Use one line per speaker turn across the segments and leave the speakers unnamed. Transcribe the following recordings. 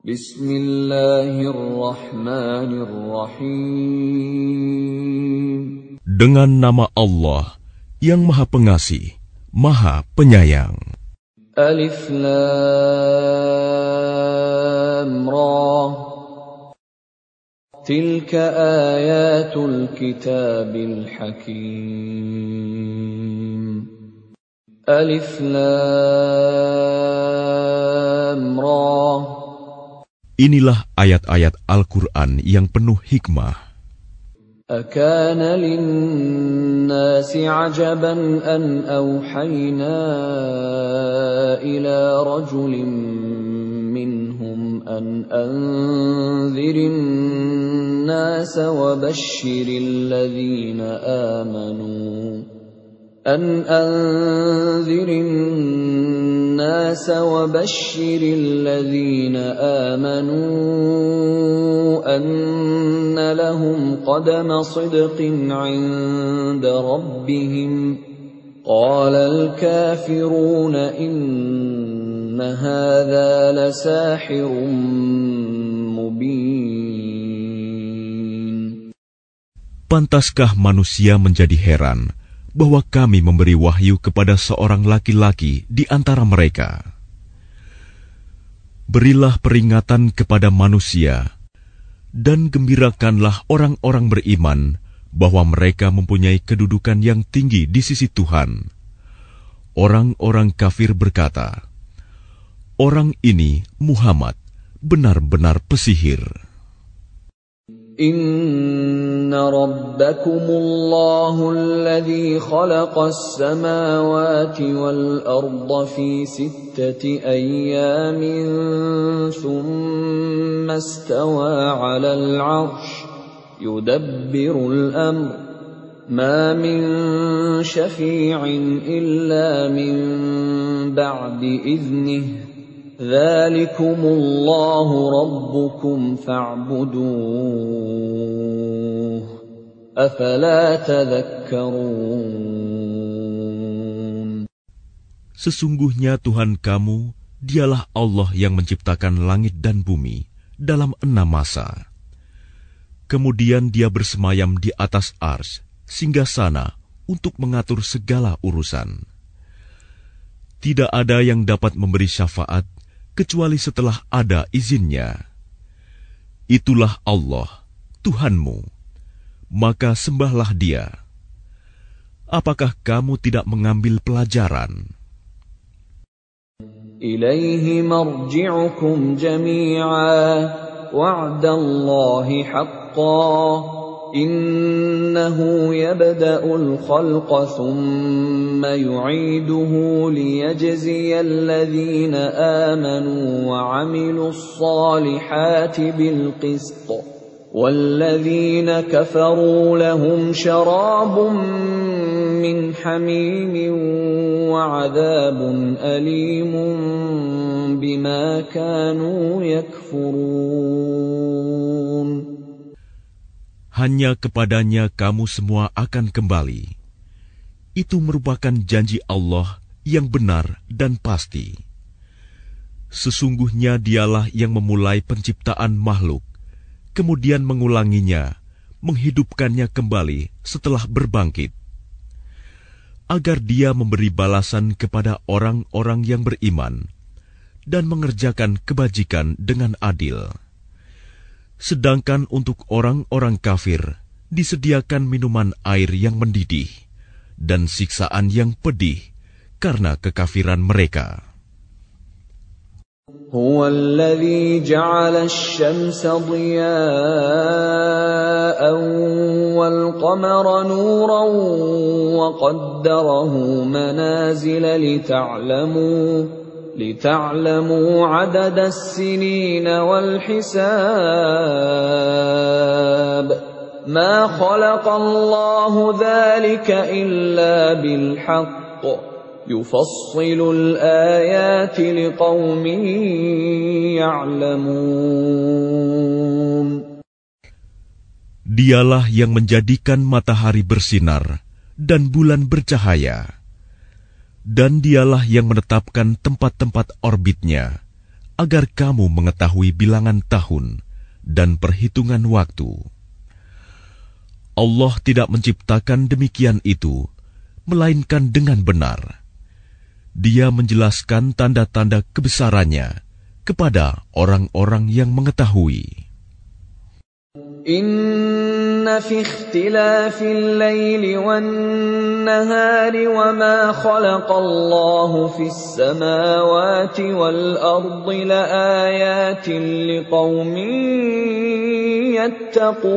Bismillahirrahmanirrahim.
Dengan nama Allah yang Maha Pengasih, Maha Penyayang.
Alif Lam Ra. Tilka ayatul kitabil hakim. Alif Lam Ra.
Inilah ayat-ayat Al-Quran yang penuh hikmah.
Akana linnasi ajaban an awhayna ila rajulin minhum an anzirin nasa wa bashiril ladhina amanu الناس وبشر الذين آمنوا أن لهم قدم صدق عند ربهم قال الكافرون إن هذا لساحر مبين.
Pantaskah manusia menjadi heran bahwa kami memberi wahyu kepada seorang laki-laki di antara mereka? Berilah peringatan kepada manusia, dan gembirakanlah orang-orang beriman bahwa mereka mempunyai kedudukan yang tinggi di sisi Tuhan. Orang-orang kafir berkata, "Orang ini, Muhammad, benar-benar pesihir."
Inna rabbakumullahu alladhi khalaqas samawati wal arda fi sittati ayyamin thumma istawa 'alal 'arsy yudabbirul amr ma min syafi'in illa min ba'di idhnihi Dzalikumullahu rabbukum fa'buduh. Afala tadhakkarun.
Sesungguhnya Tuhan kamu, dialah Allah yang menciptakan langit dan bumi dalam 6 masa. Kemudian Dia bersemayam di atas arsy, singgasana untuk mengatur segala urusan. Tidak ada yang dapat memberi syafaat kecuali setelah ada izinnya. Itulah Allah, Tuhanmu, maka sembahlah Dia. Apakah kamu tidak mengambil pelajaran?
Ilaihi marji'ukum jami'a wa'dallahi haqqan. Innahu yabda'ul khalqa thumma yu'iduhu liyajziyal ladhina amanu wa 'amilus salihati bil qist. Walladhina kafaru lahum syarabun min hamimin wa 'adzabun alimun bima kanu yakfurun.
Hanya kepadanya kamu semua akan kembali. Itu merupakan janji Allah yang benar dan pasti. Sesungguhnya Dialah yang memulai penciptaan makhluk, kemudian mengulanginya, menghidupkannya kembali setelah berbangkit, agar Dia memberi balasan kepada orang-orang yang beriman dan mengerjakan kebajikan dengan adil. Sedangkan untuk orang-orang kafir disediakan minuman air yang mendidih dan siksaan yang pedih karena kekafiran mereka.
Huwa alladhi ja'ala asy-syamsa diya'an wal qamara nuran wa qaddarahu manazila لتعلموا عدد السنين والحساب ما خلق الله ذلك إلا بالحق يفصل الآيات لقوم يعلمون.
Dialah yang menjadikan matahari bersinar dan bulan bercahaya. Dan Dialah yang menetapkan tempat-tempat orbitnya agar kamu mengetahui bilangan tahun dan perhitungan waktu. Allah tidak menciptakan demikian itu, melainkan dengan benar. Dia menjelaskan tanda-tanda kebesarannya kepada orang-orang yang mengetahui.
Inna fi ikhtilafil laili wan nahari wa ma khalaqallahu fis samawati wal ardi laayatin liqaumin yattaqun.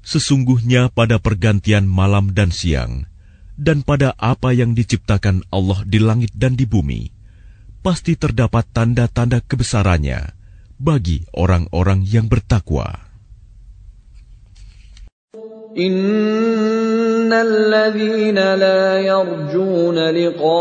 Sesungguhnya pada pergantian malam dan siang, dan pada apa yang diciptakan Allah di langit dan di bumi, pasti terdapat tanda-tanda kebesarannya bagi orang-orang yang bertakwa.
Innal ladzina la yarjuna liqa'ana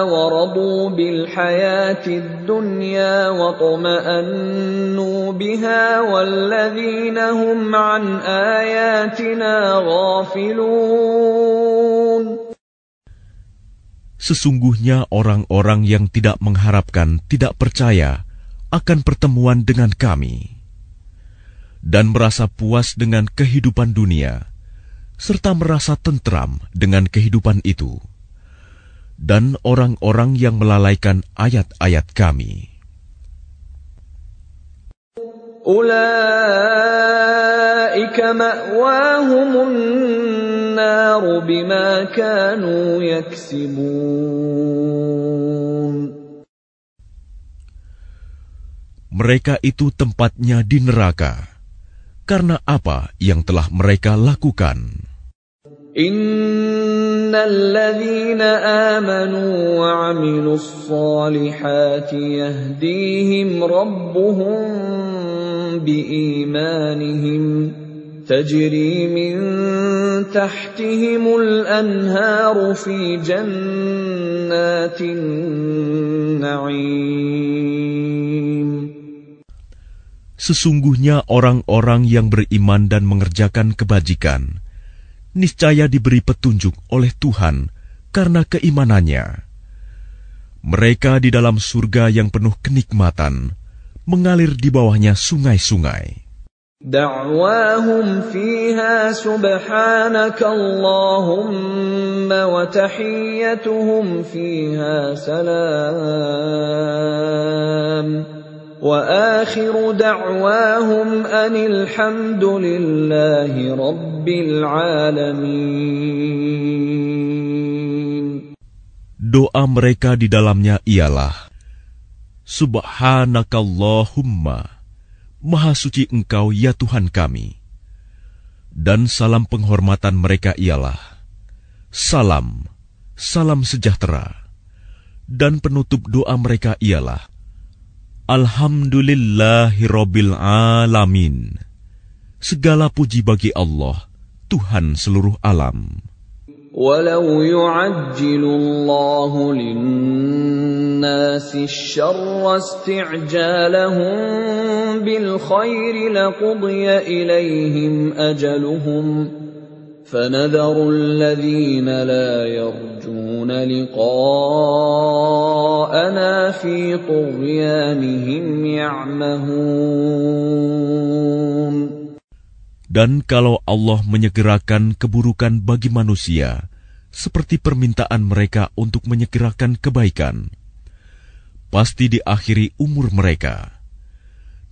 wa radu bil hayatid dunya wa tuma'annu biha wal ladzina hum an ayatina ghafilun.
Sesungguhnya orang-orang yang tidak mengharapkan, tidak percaya akan pertemuan dengan kami, dan merasa puas dengan kehidupan dunia, serta merasa tentram dengan kehidupan itu, dan orang-orang yang melalaikan ayat-ayat kami.
Ulaika ma'wahumun naru bima kanu yaksibun.
Mereka itu tempatnya di neraka, karena apa yang telah mereka lakukan.
Innal ladzina amanu wa 'amilus solihati yahdihim rabbuhum biimanihim tajri min tahtihimul anharu fi jannatin na'im.
Sesungguhnya orang-orang yang beriman dan mengerjakan kebajikan, niscaya diberi petunjuk oleh Tuhan karena keimanannya. Mereka di dalam surga yang penuh kenikmatan, mengalir di bawahnya sungai-sungai.
Da'wahum fiha subhanaka Allahumma wa tahiyyatuhum fiha salam. وآخر دعواهم أن الحمد لله رب العالمين.
Doa mereka di dalamnya ialah, Subhanakallahumma, Maha suci Engkau ya Tuhan kami. Dan salam penghormatan mereka ialah, Salam, salam sejahtera. Dan penutup doa mereka ialah, Alhamdulillahirabbil alamin. Segala puji bagi Allah, Tuhan seluruh alam.
Walau yu'ajjilu Allahu lin-nasi asy-syarra isti'jalahum bil khairi laqudiya ilaihim ajaluhum. فَنَذَرُ الَّذِينَ لَا يَرْجُونَ لِقَاءَنَا فِي طُغْيَانِهِمْ يَعْمَهُونَ.
Dan kalau Allah menyegerakan keburukan bagi manusia, seperti permintaan mereka untuk menyegerakan kebaikan, pasti diakhiri umur mereka.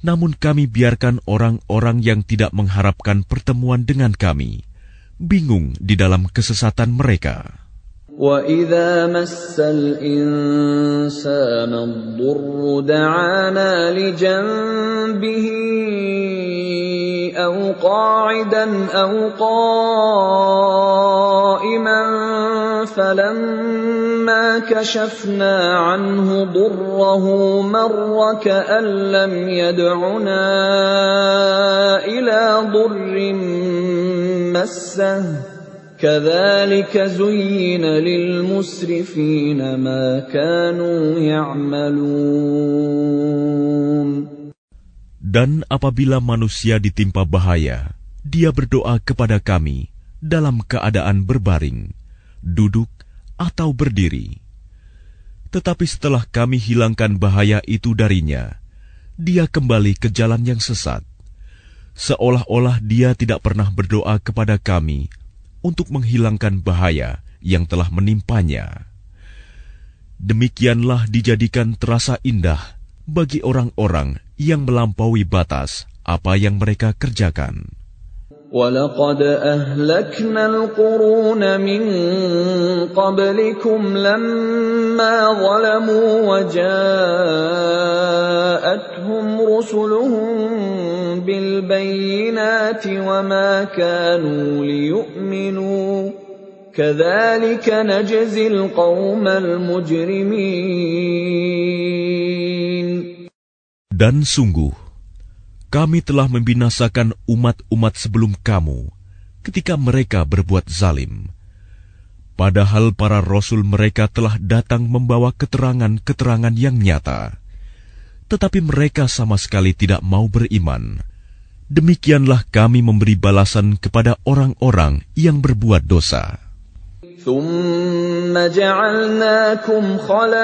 Namun kami biarkan orang-orang yang tidak mengharapkan pertemuan dengan kami bingung di dalam kesesatan mereka.
وَإِذَا مَسَّ الْإِنسَانَ الضُّرُّ دَعَانَا لِجَنبِهِ أَوْ قَاعِدًا أَوْ قَائِمًا فَلَمَّا كَشَفْنَا عَنْهُ ضُرَّهُ مَرَّ كَأَن لَّمْ يَدْعُنَا إِلَى ضُرٍّ مَّسَّهُ كَذَلِكَ زُيِّنَ لِلْمُسْرِفِينَ مَا كَانُوا يَعْمَلُونَ.
Dan apabila manusia ditimpa bahaya, dia berdoa kepada kami dalam keadaan berbaring, duduk, atau berdiri. Tetapi setelah kami hilangkan bahaya itu darinya, dia kembali ke jalan yang sesat, seolah-olah dia tidak pernah berdoa kepada kami untuk menghilangkan bahaya yang telah menimpanya. Demikianlah dijadikan terasa indah bagi orang-orang yang melampaui batas apa yang mereka kerjakan.
وَلَقَدْ أَهْلَكْنَا الْقُرُونَ مِنْ قَبْلِكُمْ لَمَّا ظَلَمُوا وَجَاءَتْهُمْ رُسُلُهُم بِالْبَيِّنَاتِ وَمَا كَانُوا لِيُؤْمِنُوا كَذَلِكَ نَجْزِي الْقَوْمَ الْمُجْرِمِينَ.
Dan sungguh, kami telah membinasakan umat-umat sebelum kamu ketika mereka berbuat zalim. Padahal para rasul mereka telah datang membawa keterangan-keterangan yang nyata. Tetapi mereka sama sekali tidak mau beriman. Demikianlah kami memberi balasan kepada orang-orang yang berbuat dosa.
ثُمَّ جَعَلْنَاكُمْ خَلَائِفَ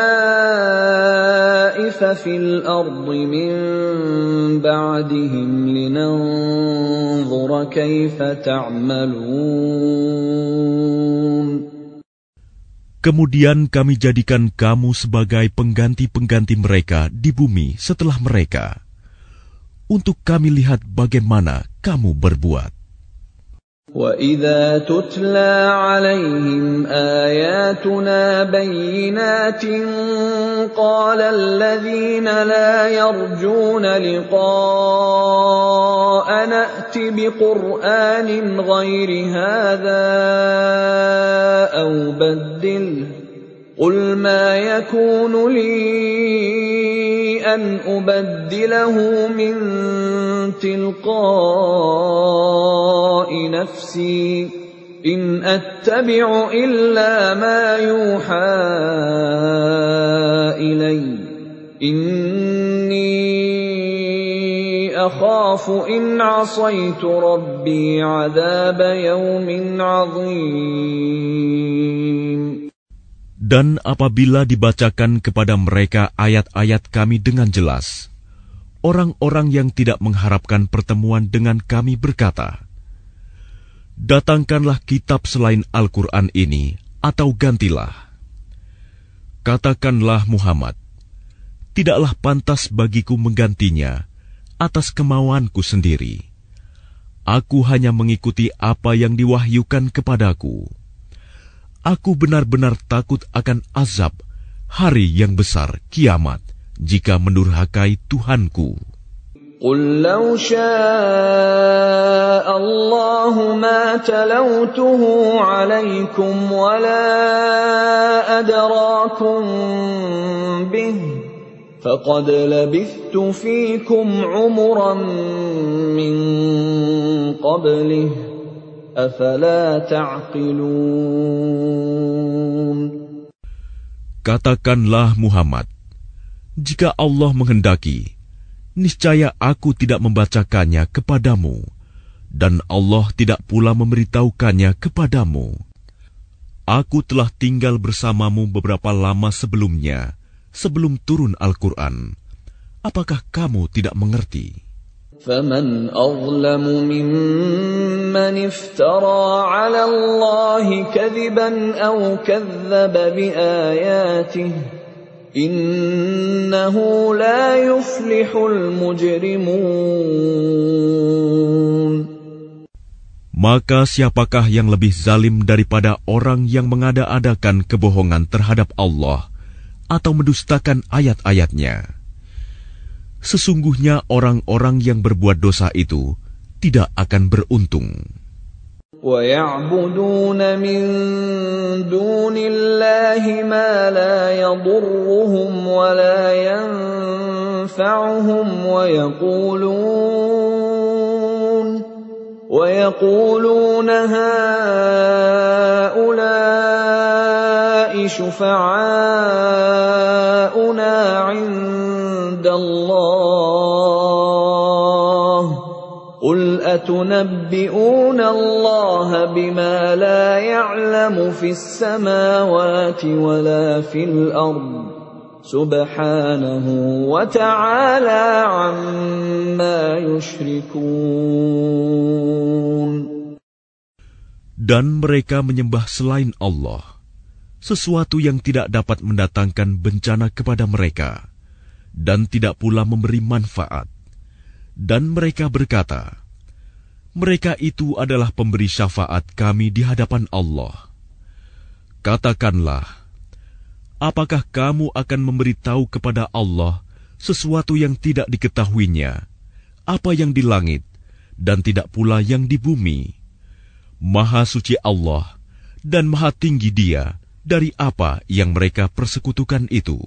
فِي الْأَرْضِ مِنْ بَعْدِهِمْ لِنَنْظُرَ كَيْفَ تَعْمَلُونَ.
Kemudian kami jadikan kamu sebagai pengganti-pengganti mereka di bumi setelah mereka, untuk kami lihat bagaimana kamu berbuat.
وَإِذَا تُتْلَى عَلَيْهِمْ آيَاتُنَا بَيِّنَاتٍ قَالَ الَّذِينَ لَا يَرْجُونَ لِقَاءَنَا ائْتِ بِقُرْآنٍ غَيْرِ هَذَا أَوْ بَدِّلْهُ قُلْ مَا يَكُونُ لِي أَنْ أُبَدِّلَهُ مِنْ تِلْقَاءِ نَفْسِي إِنْ أَتَّبِعُ إِلَّا مَا يُوحَى إِلَيَّ إِنِّي أَخَافُ إِنْ عَصَيْتُ رَبِّي عَذَابَ يَوْمٍ عَظِيمٍ.
Dan apabila dibacakan kepada mereka ayat-ayat kami dengan jelas, orang-orang yang tidak mengharapkan pertemuan dengan kami berkata, "Datangkanlah kitab selain Al-Quran ini, atau gantilah." Katakanlah Muhammad, "Tidaklah pantas bagiku menggantinya atas kemauanku sendiri. Aku hanya mengikuti apa yang diwahyukan kepadaku. Aku benar-benar takut akan azab hari yang besar kiamat jika mendurhakai Tuhanku."
قُل لَّوْ شَاءَ اللَّهُ مَا تَلَوْتُهُ عَلَيْكُمْ وَلَا أَدْرَاكُمْ بِهِ فَقَدْ لَبِثْتُ فِيكُمْ عُمُرًا مِّن قَبْلِهِ أَفَلَا تَعْقِلُونَ.
Katakanlah Muhammad, jika Allah menghendaki, niscaya aku tidak membacakannya kepadamu, dan Allah tidak pula memberitahukannya kepadamu. Aku telah tinggal bersamamu beberapa lama sebelumnya, sebelum turun Al-Quran. Apakah kamu tidak mengerti?
فَمَنْ أَظْلَمُ مِمَّنِ افْتَرَى عَلَى اللَّهِ كَذِبًا أَوْ كَذَّبَ بِآيَاتِهِ إِنَّهُ لَا يُفْلِحُ الْمُجْرِمُونَ.
Maka siapakah yang lebih zalim daripada orang yang mengada-adakan kebohongan terhadap Allah atau mendustakan ayat-ayatnya? Sesungguhnya orang-orang yang berbuat dosa itu tidak akan beruntung.
وَيَعْبُدُونَ مِن دُونِ اللَّهِ مَا لَا يَضُرُّهُمْ وَلَا يَنفَعُهُمْ وَيَقُولُونَ هَٰؤُلَاءِ شُفَعَاؤُنَا عِندَ اللَّهِ قُلْ أتنبئون الله بما لا يعلم في السماوات ولا في الأرض سبحانه وتعالى عما يشركون.
Dan mereka menyembah selain Allah sesuatu yang tidak dapat mendatangkan bencana kepada mereka dan tidak pula memberi manfaat. Dan mereka berkata, mereka itu adalah pemberi syafaat kami di hadapan Allah. Katakanlah, apakah kamu akan memberitahu kepada Allah sesuatu yang tidak diketahuinya, apa yang di langit dan tidak pula yang di bumi? Maha suci Allah dan maha tinggi Dia dari apa yang mereka persekutukan itu.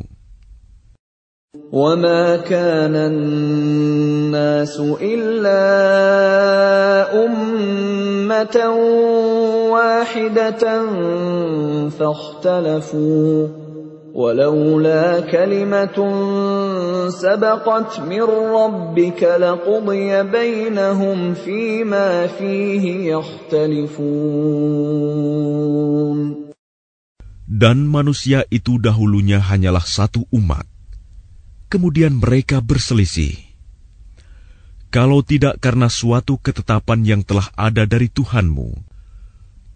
وَمَا كَانَ النَّاسُ إِلَّا أُمَّةً وَاحِدَةً فَاخْتَلَفُوا وَلَوْلَا كَلِمَةٌ سَبَقَتْ مِنْ رَبِّكَ لَقُضِيَ بَيْنَهُمْ فِيمَا فِيهِ يَخْتَلِفُونَ.
Dan manusia itu dahulunya hanyalah satu umat. Kemudian mereka berselisih. Kalau tidak karena suatu ketetapan yang telah ada dari Tuhanmu,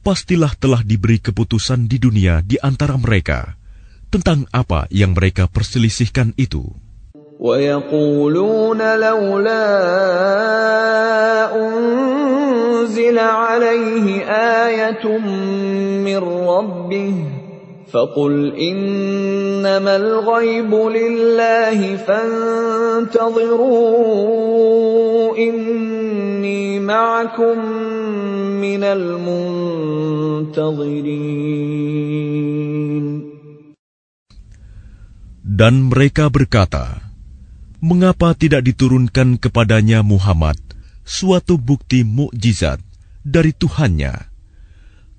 pastilah telah diberi keputusan di dunia di antara mereka tentang apa yang mereka perselisihkan itu.
وَيَقُولُونَ لَوْلَا أُنْزِلَ عَلَيْهِ آيَةٌ مِّن رَّبِّهِ فَقُلْ إِنَّمَا الْغَيْبُ لِلَّهِ فَانْتَظِرُوا إِنِّي مَعَكُمْ مِنَ الْمُنْتَظِرِينَ.
Dan mereka berkata, mengapa tidak diturunkan kepadanya Muhammad suatu bukti mukjizat dari Tuhannya?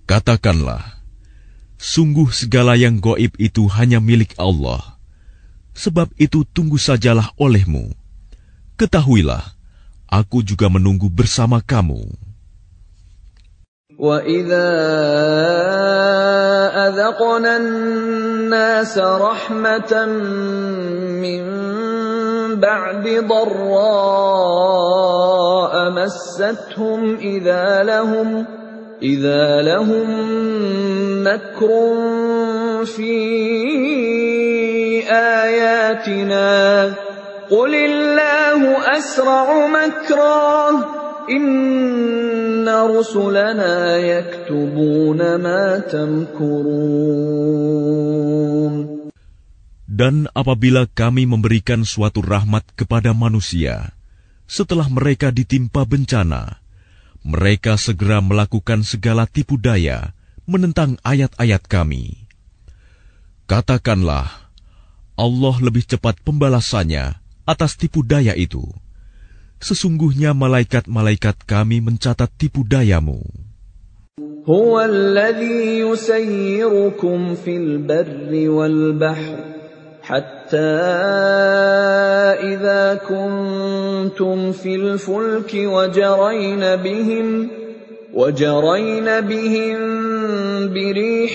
Katakanlah, sungguh segala yang gaib itu hanya milik Allah. Sebab itu tunggu sajalah olehmu. Ketahuilah, aku juga menunggu bersama kamu.
وَإِذَا أَذَقْنَا النَّاسَ رَحْمَةً مِّن بَعْدِ ضَرَّاءَ مَسَّتْهُمْ إِذَا لَهُم مَّكْرٌ فِي آيَاتِنَا قُلِ اللَّهُ أَسْرَعُ مَكْرًا إِنَّ رُسُلَنَا يَكْتُبُونَ مَا تَمْكُرُونَ.
Dan apabila kami memberikan suatu rahmat kepada manusia, setelah mereka ditimpa bencana, mereka segera melakukan segala tipu daya menentang ayat-ayat kami. Katakanlah, Allah lebih cepat pembalasannya atas tipu daya itu. Sesungguhnya malaikat-malaikat kami mencatat tipu dayamu.
هُوَ الَّذِي يُسَيِّرُكُمْ فِي الْبَرِّ وَالْبَحْرِ حَتَّى إِذَا كُنْتُمْ فِي الْفُلْكِ وَجَرَيْنَ بِهِمْ بِرِيحٍ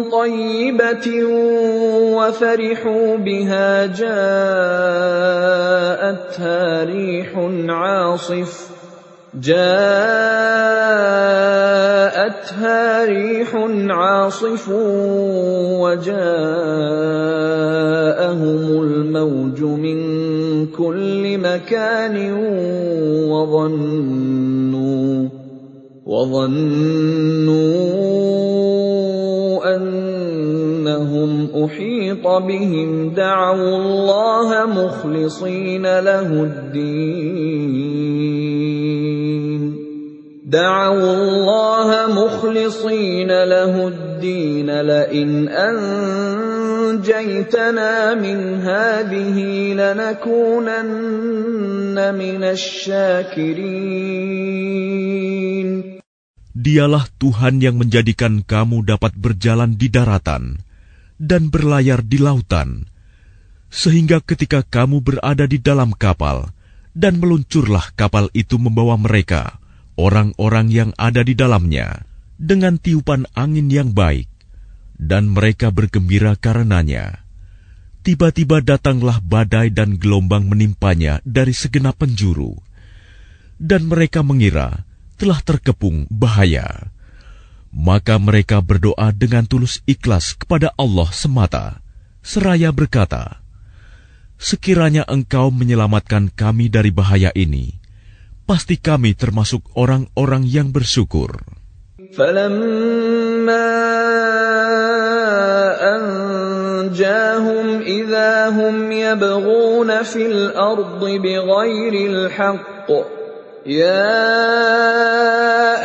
طَيِّبَةٍ وَفَرِحُوا بِهَا جاءتها ريح عاصف وجاءهم الموج من كل مكان وظنوا أنهم أحيط بهم دعوا الله مخلصين له الدين لئن أنجيتنا من هذه لنكونن من الشاكرين.
Dialah Tuhan yang menjadikan kamu dapat berjalan di daratan dan berlayar di lautan, sehingga ketika kamu berada di dalam kapal Dan meluncurlah kapal itu membawa mereka, orang-orang yang ada di dalamnya, dengan tiupan angin yang baik, dan mereka bergembira karenanya. Tiba-tiba datanglah badai dan gelombang menimpanya dari segenap penjuru, dan mereka mengira telah terkepung bahaya. Maka mereka berdoa dengan tulus ikhlas kepada Allah semata, seraya berkata, "Sekiranya Engkau menyelamatkan kami dari bahaya ini, pasti kami termasuk orang-orang yang bersyukur."
فَلَمَّا أَنْجَاهُمْ إِذَا هُمْ يَبْغُونَ فِي الْأَرْضِ بِغَيْرِ الْحَقِّ يَا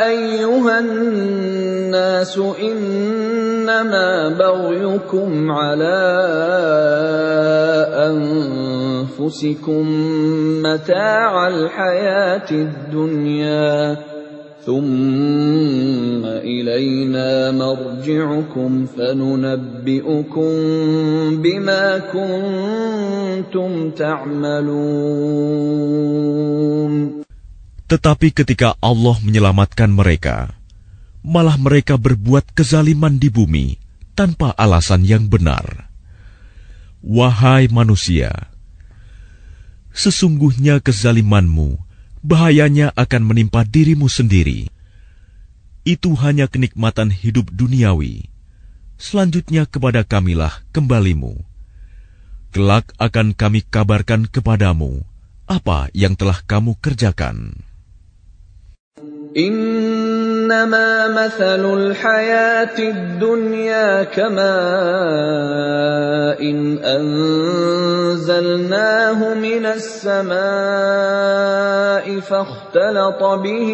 أَيُّهَا النَّاسُ إِنَّمَا بَغْيُكُمْ عَلَى أَنفُسِكُم مَّتَاعَ الْحَيَاةِ الدُّنْيَا ثُمَّ إِلَيْنَا مَرْجِعُكُمْ فَنُنَبِّئُكُم بِمَا كُنتُمْ تَعْمَلُونَ.
Tetapi ketika Allah menyelamatkan mereka, malah mereka berbuat kezaliman di bumi tanpa alasan yang benar. Wahai manusia, sesungguhnya kezalimanmu bahayanya akan menimpa dirimu sendiri. Itu hanya kenikmatan hidup duniawi. Selanjutnya kepada Kamilah kembalimu. Kelak akan kami kabarkan kepadamu apa yang telah kamu kerjakan.
إنما مثل الحياة الدنيا كماء أنزلناه من السماء فاختلط به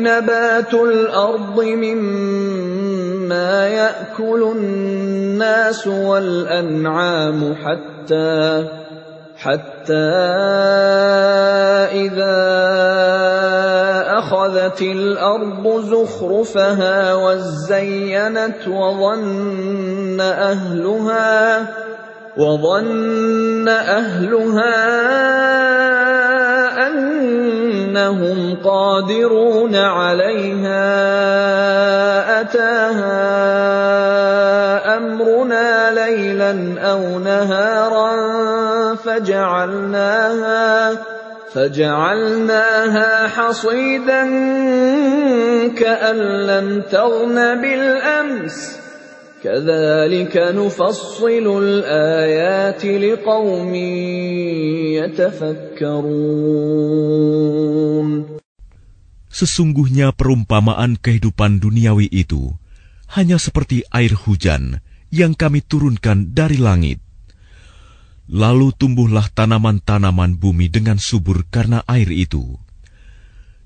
نبات الأرض مما يأكل الناس والأنعام حتى إذا أخذت الأرض زخرفها وزينت وظن أهلها أنهم قادرون عليها أتاها أمرنا ليلا أو نهارا فجعلناها حصيدا كأن لم تغن بالأمس كذلك نفصل الآيات لقوم يتفكرون.
Sesungguhnya perumpamaan kehidupan duniawi itu hanya seperti air hujan yang kami turunkan dari langit. Lalu tumbuhlah tanaman-tanaman bumi dengan subur karena air itu.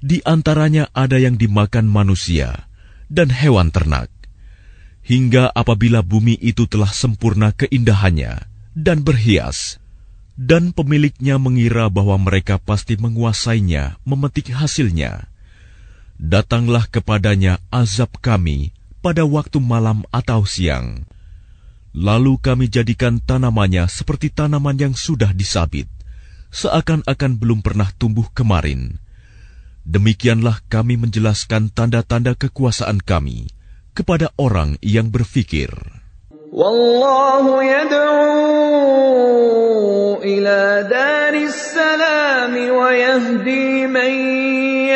Di antaranya ada yang dimakan manusia dan hewan ternak. Hingga apabila bumi itu telah sempurna keindahannya dan berhias, dan pemiliknya mengira bahwa mereka pasti menguasainya, memetik hasilnya, datanglah kepadanya azab kami pada waktu malam atau siang. Lalu kami jadikan tanamannya seperti tanaman yang sudah disabit, seakan-akan belum pernah tumbuh kemarin. Demikianlah kami menjelaskan tanda-tanda kekuasaan kami kepada orang yang berfikir.
Wallahu yad'u ila daris salam wa yahdi man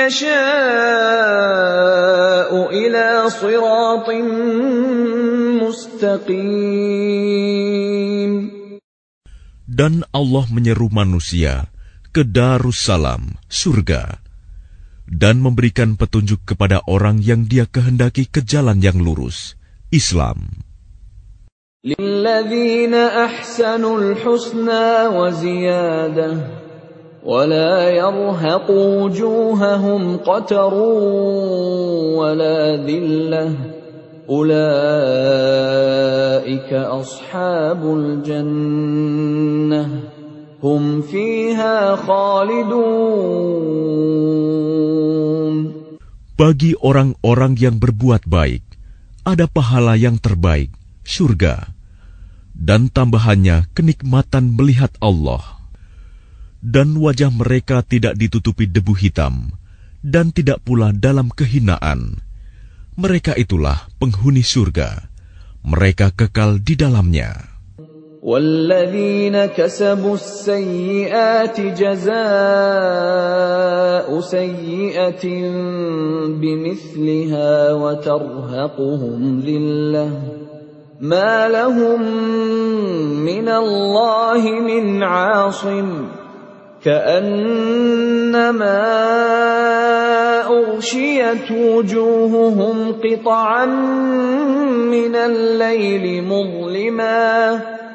yasha'u ila siratin mustaqim.
Dan Allah menyeru manusia ke Darussalam, surga, dan memberikan petunjuk kepada orang yang Dia kehendaki ke jalan yang lurus, Islam.
Lilladzina ahsanul husna wa ziyadah wa la yarhaqu wujuhahum qatarun wa la dhillah ulaika ashabul jannah hum fiha khalidun.
Bagi orang-orang yang berbuat baik, ada pahala yang terbaik, surga. dan tambahannya kenikmatan melihat Allah. Dan wajah mereka tidak ditutupi debu hitam, dan tidak pula dalam kehinaan. Mereka itulah penghuni surga. Mereka kekal di dalamnya.
وَالَّذِينَ كَسَبُوا السَّيِّئَاتِ جَزَاءُ سَيِّئَةٍ بِمِثْلِهَا وَتَرْهَقُهُمْ ذِلَّةٌ مَا لَهُم مِّنَ اللَّهِ مِنْ عَاصِمٍ كَأَنَّمَا أُغْشِيَتْ وُجُوهُهُمْ قِطَعًا مِّنَ اللَّيْلِ مُظْلِمًا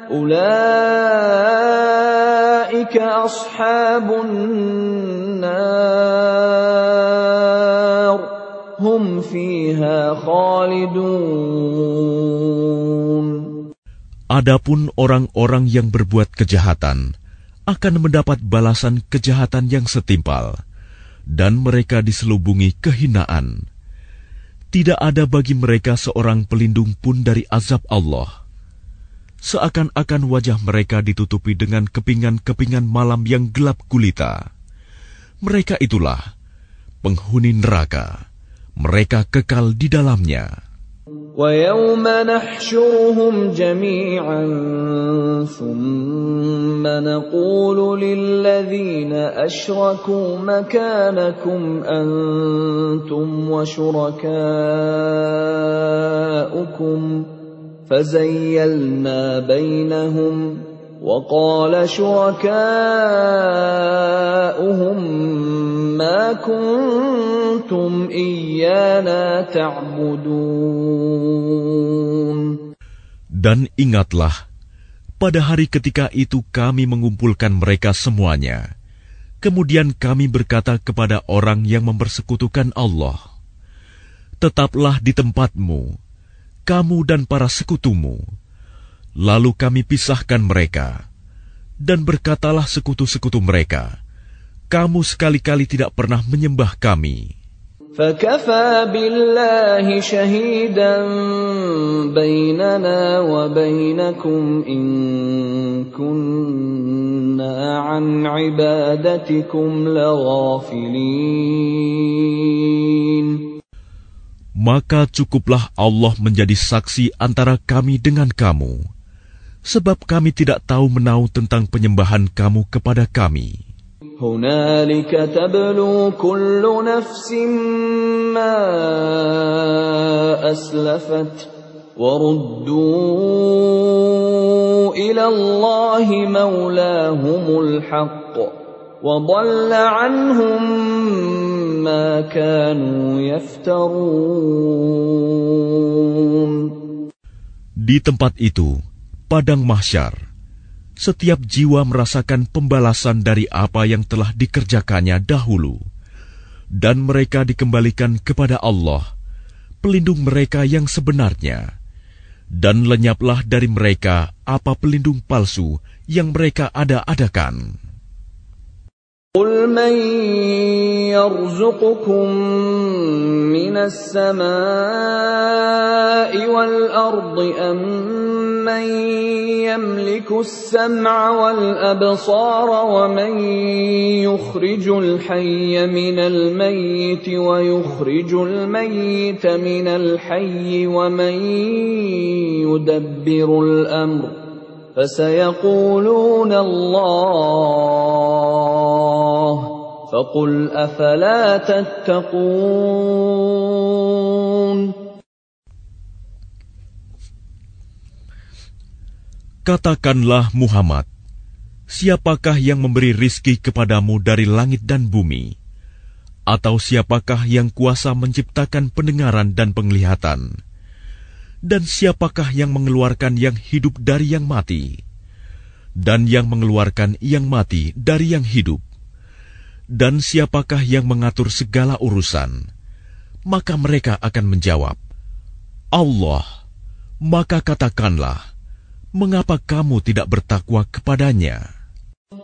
أُولَئِكَ أَصْحَابُ النَّارِ هُمْ فِيهَا خَالِدُونَ.
Adapun orang-orang yang berbuat kejahatan akan mendapat balasan kejahatan yang setimpal, dan mereka diselubungi kehinaan. Tidak ada bagi mereka seorang pelindung pun dari azab Allah. Seakan-akan wajah mereka ditutupi dengan kepingan-kepingan malam yang gelap gulita. Mereka itulah penghuni neraka. Mereka kekal di dalamnya.
وَيَوْمَ نَحْشُرُهُمْ جَمِيعًا ثُمَّ نَقُولُ لِلَّذِينَ أَشْرَكُوا مَكَانَكُمْ أَنْتُمْ وَشُرَكَاؤُكُمْ فَزَيَّلْنَا بَيْنَهُمْ وَقَالَ شُرَكَاؤُهُمْ مَا كُنْتُمْ إِيَّانَا تَعْبُدُونَ.
Dan ingatlah, pada hari ketika itu kami mengumpulkan mereka semuanya. Kemudian kami berkata kepada orang yang mempersekutukan Allah, tetaplah di tempatmu, kamu dan para sekutumu. Lalu kami pisahkan mereka, dan berkatalah sekutu-sekutu mereka, kamu sekali-kali tidak pernah menyembah kami.
فَكَفَى بِاللَّهِ شَهِيدًا بَيْنَنَا وَبَيْنَكُمْ إِن كُنَّا عَنْ عِبَادَتِكُمْ لَغَافِلِينَ.
Maka cukuplah Allah menjadi saksi antara kami dengan kamu, sebab kami tidak tahu menau tentang penyembahan kamu kepada kami.
هُنَالِكَ تَبْلُو كُلُّ نَفْسٍ مَّا أَسْلَفَتْ وَرُدُّوا إِلَى اللَّهِ مَوْلَاهُمُ الْحَقِّ وَضَلَّ عَنْهُم مَّا كَانُوا يَفْتَرُونَ.
Di tempat itu, padang mahsyar, setiap jiwa merasakan pembalasan dari apa yang telah dikerjakannya dahulu, dan mereka dikembalikan kepada Allah, pelindung mereka yang sebenarnya, dan lenyaplah dari mereka apa pelindung palsu yang mereka ada-adakan.
قُلْ مَنْ يَرْزُقُكُمْ مِنَ السَّمَاءِ وَالْأَرْضِ أَمَّنْ يَمْلِكُ السَّمْعَ وَالْأَبْصَارَ وَمَنْ يُخْرِجُ الْحَيَّ مِنَ الْمَيِّتِ وَيُخْرِجُ الْمَيِّتَ مِنَ الْحَيِّ وَمَنْ يُدَبِّرُ الْأَمْرَ فَسَيَقُولُونَ اللَّهُ فَقُلْ أَفَلَا تَتَّقُونَ.
Katakanlah Muhammad, siapakah yang memberi rizki kepadamu dari langit dan bumi? Atau siapakah yang kuasa menciptakan pendengaran dan penglihatan? Dan siapakah yang mengeluarkan yang hidup dari yang mati? Dan yang mengeluarkan yang mati dari yang hidup? Dan siapakah yang mengatur segala urusan? Maka mereka akan menjawab, Allah. Maka katakanlah, mengapa kamu tidak bertakwa kepadanya?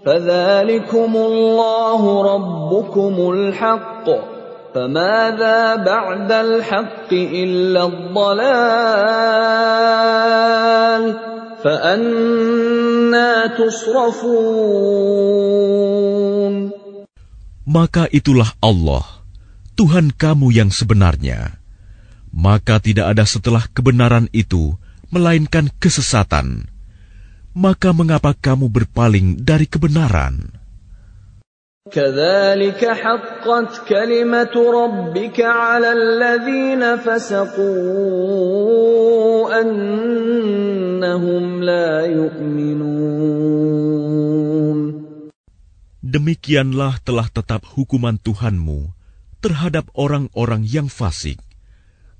فَذَلِكُمُ اللَّهُ رَبُّكُمُ الْحَقُّ فَمَاذَا بَعْدَ الْحَقِّ إِلَّا الضَّلَالُ فَأَنَّى تُصْرَفُونَ
Maka itulah Allah, Tuhan kamu yang sebenarnya. Maka tidak ada setelah kebenaran itu, melainkan kesesatan. Maka mengapa kamu berpaling dari kebenaran?
كَذَلِكَ حَقَّتْ كَلِمَةُ رَبِّكَ عَلَى الَّذِينَ فَسَقُوا أَنَّهُمْ لَا يُؤْمِنُونَ
Demikianlah telah tetap hukuman Tuhanmu terhadap orang-orang yang fasik,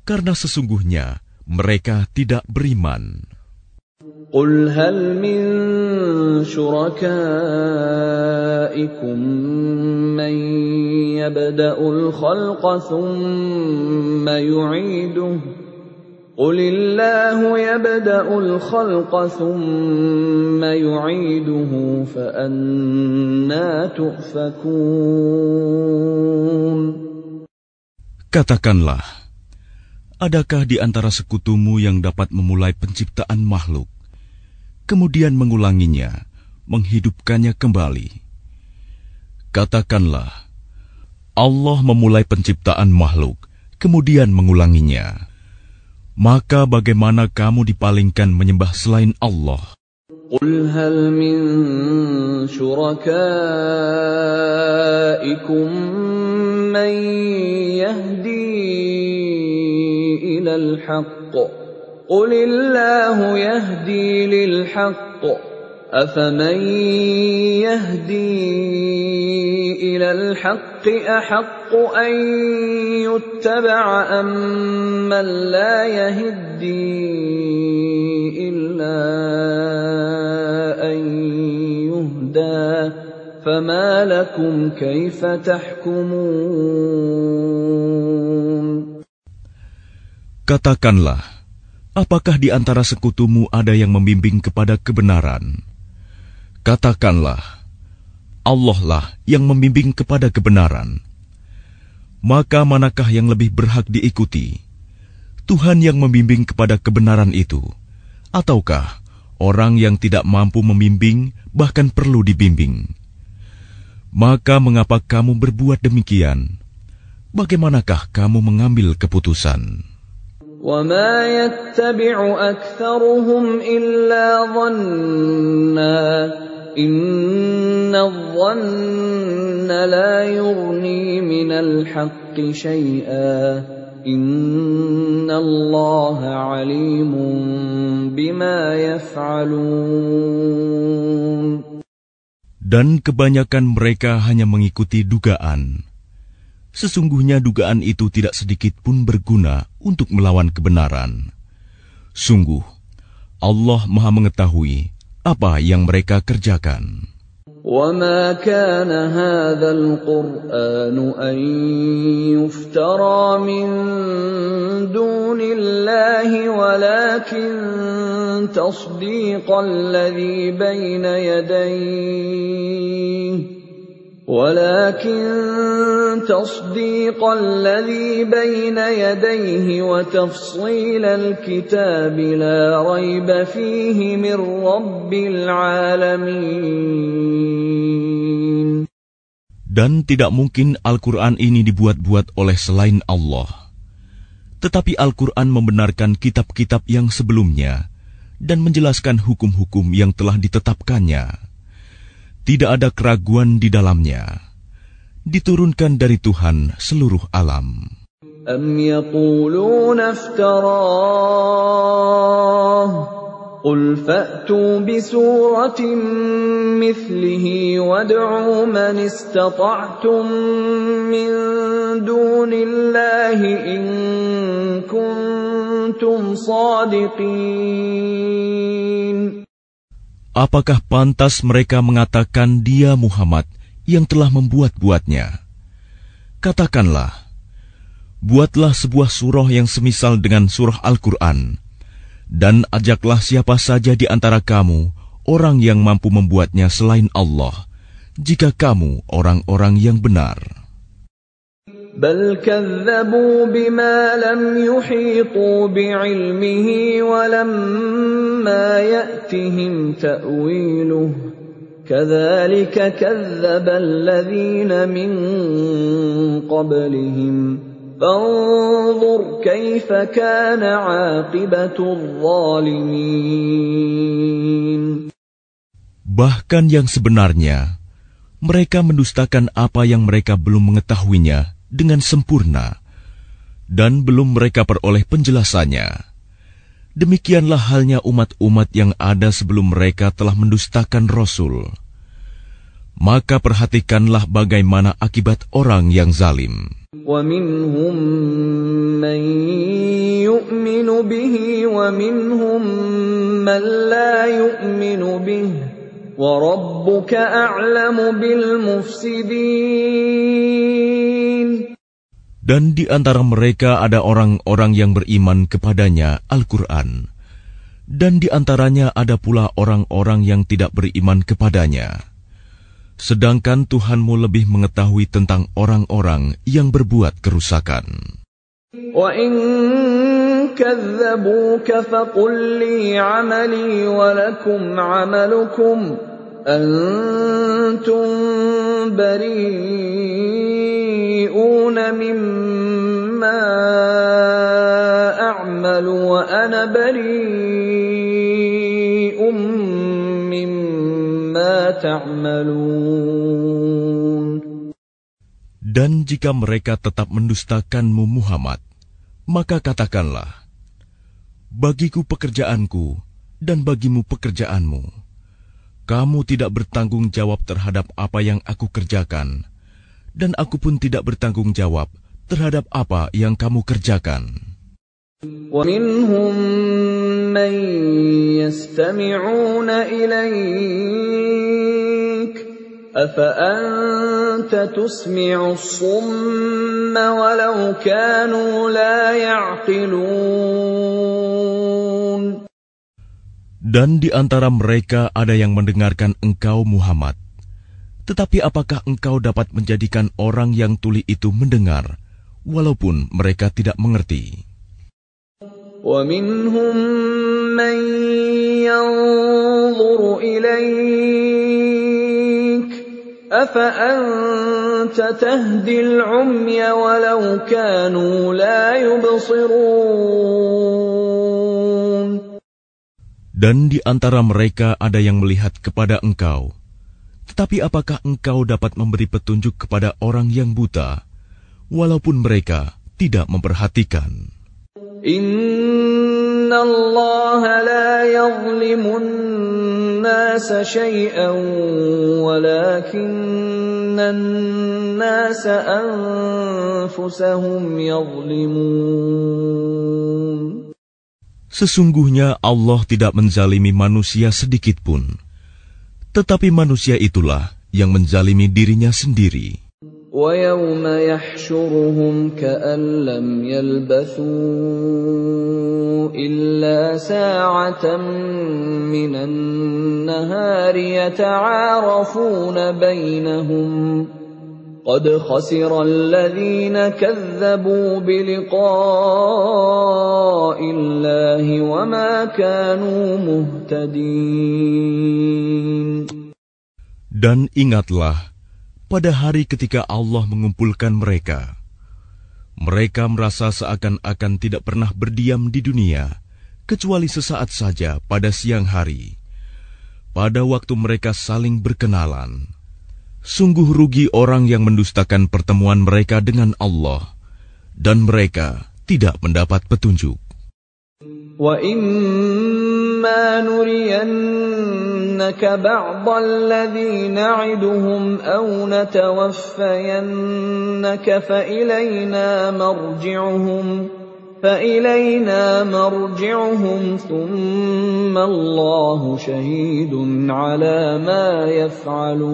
karena sesungguhnya mereka tidak beriman.
قُلْ هَلْ مِن شُرَكَائِكُم مَّن يَبْدَأُ الْخَلْقَ ثُمَّ يُعِيدُهُ قُلِ اللَّهُ يَبْدَأُ الْخَلْقَ ثُمَّ يُعِيدُهُ فَأَنَّىٰ تُؤْفَكُونَ
Katakanlah, adakah di antara sekutumu yang dapat memulai penciptaan makhluk, kemudian mengulanginya, menghidupkannya kembali? Katakanlah, Allah memulai penciptaan makhluk, kemudian mengulanginya. Maka bagaimana kamu dipalingkan menyembah selain Allah?
قُلْ هَلْ مِن شُرَكَائِكُم مَّن يَهْدِي إِلَى الْحَقِّ قُلِ اللَّهُ يَهْدِي لِلْحَقِّ أَفَمَن يَهْدِي إِلَى الْحَقِّ أَحَقُّ أَن يُتَّبَعَ أَمَّن لَّا يَهِدِّي إِلَّا أَن يُهْدَىٰ فَمَا لَكُمْ كَيْفَ تَحْكُمُونَ
Katakanlah, apakah di antara sekutumu ada yang membimbing kepada kebenaran? Katakanlah, Allah lah yang membimbing kepada kebenaran. Maka manakah yang lebih berhak diikuti? Tuhan yang membimbing kepada kebenaran itu, ataukah orang yang tidak mampu membimbing, bahkan perlu dibimbing? Maka mengapa kamu berbuat demikian? Bagaimanakah kamu mengambil keputusan?
وَمَا يَتَّبِعُ أَكْثَرُهُمْ إِلَّا ظَنًّا إِنَّ الظَّنَّ لَا يُغْنِي مِنَ الْحَقِّ شَيْئًا إِنَّ اللَّهَ عَلِيمٌ بِمَا يَفْعَلُونَ
Dan kebanyakan mereka hanya mengikuti dugaan. Sesungguhnya dugaan itu tidak sedikit pun berguna untuk melawan kebenaran. Sungguh, Allah Maha mengetahui apa yang mereka kerjakan.
وَمَا كَانَ هَٰذَا الْقُرْآنُ أَن يُفْتَرَىٰ مِن دُونِ اللَّهِ وَلَٰكِن تَصْدِيقَ الَّذِي بَيْنَ يَدَيْهِ وَتَفْصِيلَ الْكِتَابِ لَا رَيْبَ فِيهِ مِن رَّبِّ الْعَالَمِينَ
Dan tidak mungkin Al-Quran ini dibuat-buat oleh selain Allah. Tetapi Al-Quran membenarkan kitab-kitab yang sebelumnya dan menjelaskan hukum-hukum yang telah ditetapkannya. Tidak ada keraguan di dalamnya. Diturunkan dari Tuhan seluruh alam.
أَمْ يَقُولُونَ افْتَرَاهُ قُلْ فَأْتُوا بِسُورَةٍ مِّثْلِهِ وَادْعُوا مَنِ اسْتَطَعْتُم مِّن دُونِ اللَّهِ إِن كُنتُمْ صَادِقِينَ
Apakah pantas mereka mengatakan dia Muhammad yang telah membuat-buatnya? Katakanlah, buatlah sebuah surah yang semisal dengan surah Al-Quran, dan ajaklah siapa saja di antara kamu, orang yang mampu membuatnya selain Allah, jika kamu orang-orang yang benar.
بل كذبوا بما لم يحيطوا بعلمه ولما يأتهم تأويله كذلك كذب الذين من قبلهم فانظر كيف كان عاقبة الظالمين.
Bahkan yang sebenarnya, mereka mendustakan apa yang mereka belum mengetahuinya dengan sempurna, dan belum mereka peroleh penjelasannya. Demikianlah halnya umat-umat yang ada sebelum mereka telah mendustakan Rasul. Maka perhatikanlah bagaimana akibat orang yang zalim.
وَمِنْهُمْ مَنْ يُؤْمِنُ بِهِ وَمِنْهُمْ مَنْ لَا يُؤْمِنُ بِهِ وَرَبُّكَ أَعْلَمُ بِالْمُفْسِدِينَ.
Dan di antara mereka ada orang-orang yang beriman kepadanya Al-Quran, dan di antaranya ada pula orang-orang yang tidak beriman kepadanya. Sedangkan Tuhanmu lebih mengetahui tentang orang-orang yang berbuat kerusakan.
وَإِن كَذَّبُوكَ فَقُل لِّي عَمَلِي وَلَكُمْ عَمَلُكُمْ أَنتُم بَرِيئُونَ مِمَّا أَعْمَلُ وَأَنَا بَرِيءٌ مِّمَّا تَعْمَلُونَ.
Dan jika mereka tetap mendustakanmu Muhammad, maka katakanlah, bagiku pekerjaanku dan bagimu pekerjaanmu. Kamu tidak bertanggung jawab terhadap apa yang aku kerjakan, dan aku pun tidak bertanggung jawab terhadap apa yang kamu kerjakan.
وَمِنْهُمْ مَنْ يَسْتَمِعُونَ إِلَيْكَ أَفَأَنْتَ تُسْمِعُ الصُّمَّ وَلَوْ كَانُوا لَا يَعْقِلُونَ.
Dan di antara mereka ada yang mendengarkan engkau Muhammad. Tetapi apakah engkau dapat menjadikan orang yang tuli itu mendengar, walaupun mereka tidak mengerti?
وَمِنْهُمْ مَنْ يَنْظُرُ إِلَيْكَ أَفَأَنْتَ تَهْدِي الْعُمْيَ وَلَوْ كَانُوا لَا يُبْصِرُونَ.
Dan di antara mereka ada yang melihat kepada engkau. Tetapi apakah engkau dapat memberi petunjuk kepada orang yang buta, walaupun mereka tidak memperhatikan?
Inna Allah la yazlimun nasa shay'an walakinnan nasa anfusahum yazlimun.
Sesungguhnya Allah tidak menzalimi manusia sedikit pun, tetapi manusia itulah yang menzalimi dirinya sendiri.
وَيَوْمَ يَحْشُرُهُمْ كَأَن لَّمْ يَلْبَثُوا إِلَّا سَاعَةً مِّنَ النَّهَارِ يَتَعَارَفُونَ بَيْنَهُمْ قَدْ خَسِرَ الَّذِينَ كَذَّبُوا بِلِقَاءِ اللَّهِ وَمَا كَانُوا مُهْتَدِينَ.
Dan ingatlah pada hari ketika Allah mengumpulkan mereka. Mereka merasa seakan-akan tidak pernah berdiam di dunia, kecuali sesaat saja pada siang hari. Pada waktu mereka saling berkenalan. Sungguh rugi orang yang mendustakan pertemuan mereka dengan Allah, dan mereka tidak mendapat petunjuk. وَإِمَّا نُرِيَنَّكَ بَعْضَ الَّذِي نَعِدُهُمْ أَوْ نَتَوَفَّيَنَّكَ فَإِلَيْنَا مَرْجِعُهُمْ ثُمَّ اللَّهُ شَهِيدٌ عَلَى مَا يَفْعَلُونَ.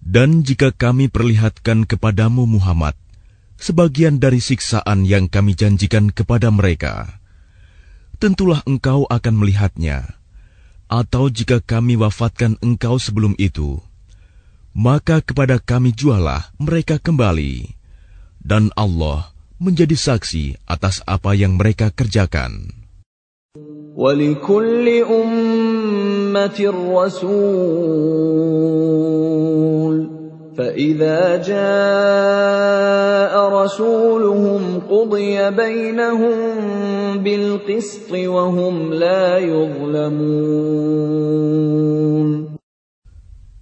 Dan jika kami perlihatkan kepadamu Muhammad sebagian dari siksaan yang kami janjikan kepada mereka, tentulah engkau akan melihatnya. Atau jika kami wafatkan engkau sebelum itu, maka kepada kami jualah mereka kembali, dan Allah menjadi saksi atas apa yang mereka kerjakan.
وَلِكُلِّ أُمَّةٍ رَّسُولٌ فَإِذَا جَاءَ رَسُولُهُمْ قُضِيَ بَيْنَهُم بِالْقِسْطِ وَهُمْ لَا يُظْلَمُونَ.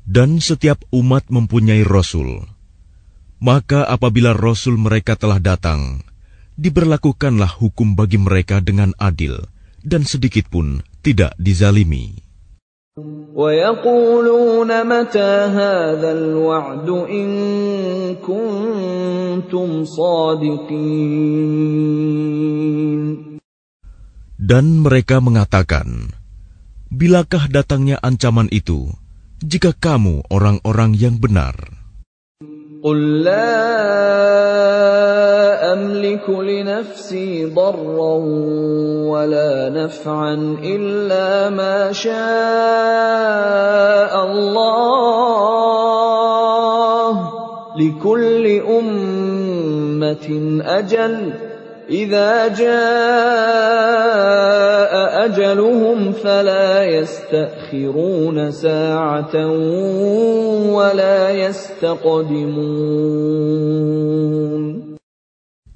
Dan setiap umat mempunyai Rasul. Maka apabila Rasul mereka telah datang, diberlakukanlah hukum bagi mereka dengan adil, dan sedikit pun tidak dizalimi.
وَيَقُولُونَ مَتَى هَذَا الْوَعْدُ إِن كُنتُمْ صَادِقِينَ.
Dan mereka mengatakan, bilakah datangnya ancaman itu, jika kamu orang-orang yang benar?
قُل لَّا أَمْلِكُ لِنَفْسِي ضَرًّا وَلَا نَفْعًا إِلَّا مَا شَاءَ اللَّهُ لِكُلِّ أُمَّةٍ أَجَلٌ إِذَا جَاءَ أَجَلُهُمْ فَلَا يَسْتَأْخِرُونَ سَاعَةً وَلَا يَسْتَقْدِمُونَ.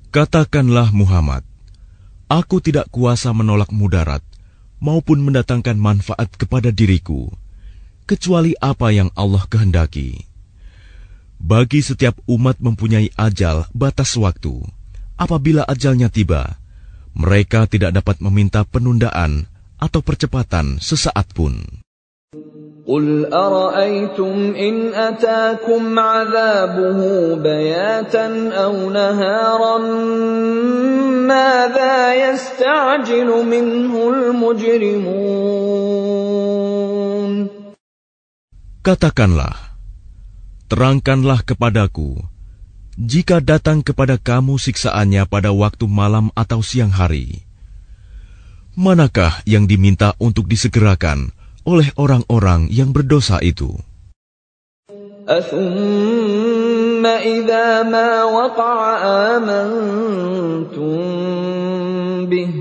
Katakanlah Muhammad, aku tidak kuasa menolak mudarat maupun mendatangkan manfaat kepada diriku, kecuali apa yang Allah kehendaki. Bagi setiap umat mempunyai ajal batas waktu. Apabila ajalnya tiba, mereka tidak dapat meminta penundaan atau percepatan sesaat pun.
قُلْ أَرَأَيْتُمْ إِنْ أَتَاكُمْ عَذَابُهُ بَيَاتًا أَوْ نَهَارًا مَاذَا يَسْتَعْجِلُ مِنْهُ الْمُجْرِمُونَ.
Katakanlah, terangkanlah kepadaku, jika datang kepada kamu siksaannya pada waktu malam atau siang hari, manakah yang diminta untuk disegerakan oleh orang-orang yang berdosa itu?
أَثُمَّ إِذَا مَا وَقَعَ آمَنْتُمْ بِهِ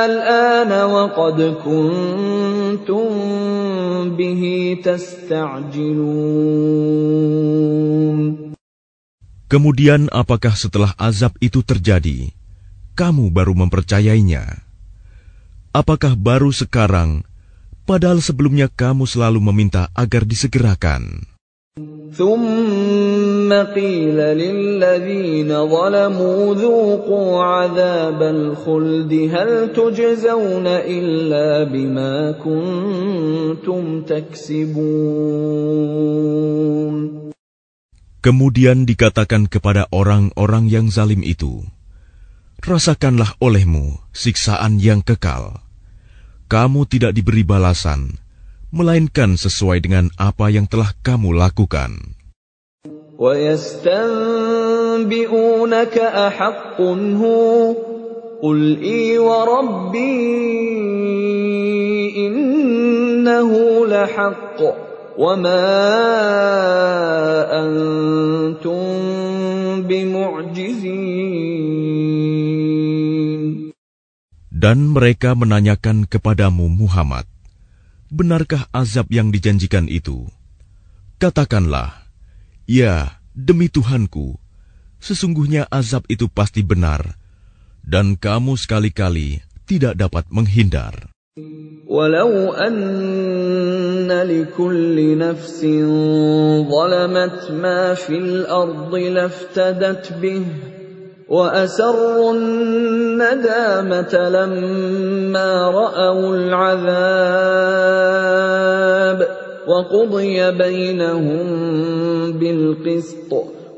الْآنَ وَقَدْ كُنْتُمْ بِهِ تَسْتَعْجِلُونَ.
Kemudian apakah setelah azab itu terjadi, kamu baru mempercayainya? Apakah baru sekarang, padahal sebelumnya kamu selalu meminta agar disegerakan?
ثُمَّ قِيلَ لِلَّذِينَ ظَلَمُوا ذُوقُوا عَذَابَ الْخُلْدِ هَلْ تُجْزَوْنَ إِلَّا بِمَا كُنتُمْ تَكْسِبُونَ.
Kemudian dikatakan kepada orang-orang yang zalim itu, rasakanlah olehmu siksaan yang kekal. Kamu tidak diberi balasan, melainkan sesuai dengan apa yang telah kamu lakukan.
وَيَسْتَنْبِئُونَكَ أَحَقٌّ هُوَ قُلْ إِي وَرَبِّي إِنَّهُ لَحَقٌّ وَمَا أَنْتُمْ بِمُعْجِزِينَ.
Dan mereka menanyakan kepadamu Muhammad, benarkah azab yang dijanjikan itu? Katakanlah, ya, demi Tuhanku, sesungguhnya azab itu pasti benar, dan kamu sekali-kali tidak dapat menghindar.
وَلَوْ أَنَّ لِكُلِّ نَفْسٍ ظَلَمَتْ مَا فِي الْأَرْضِ لَافْتَدَتْ بِهِ وَأَسَرُّوا النَّدَامَةَ لَمَّا رَأَوُا الْعَذَابَ وَقُضِيَ بَيْنَهُم بِالْقِسْطِ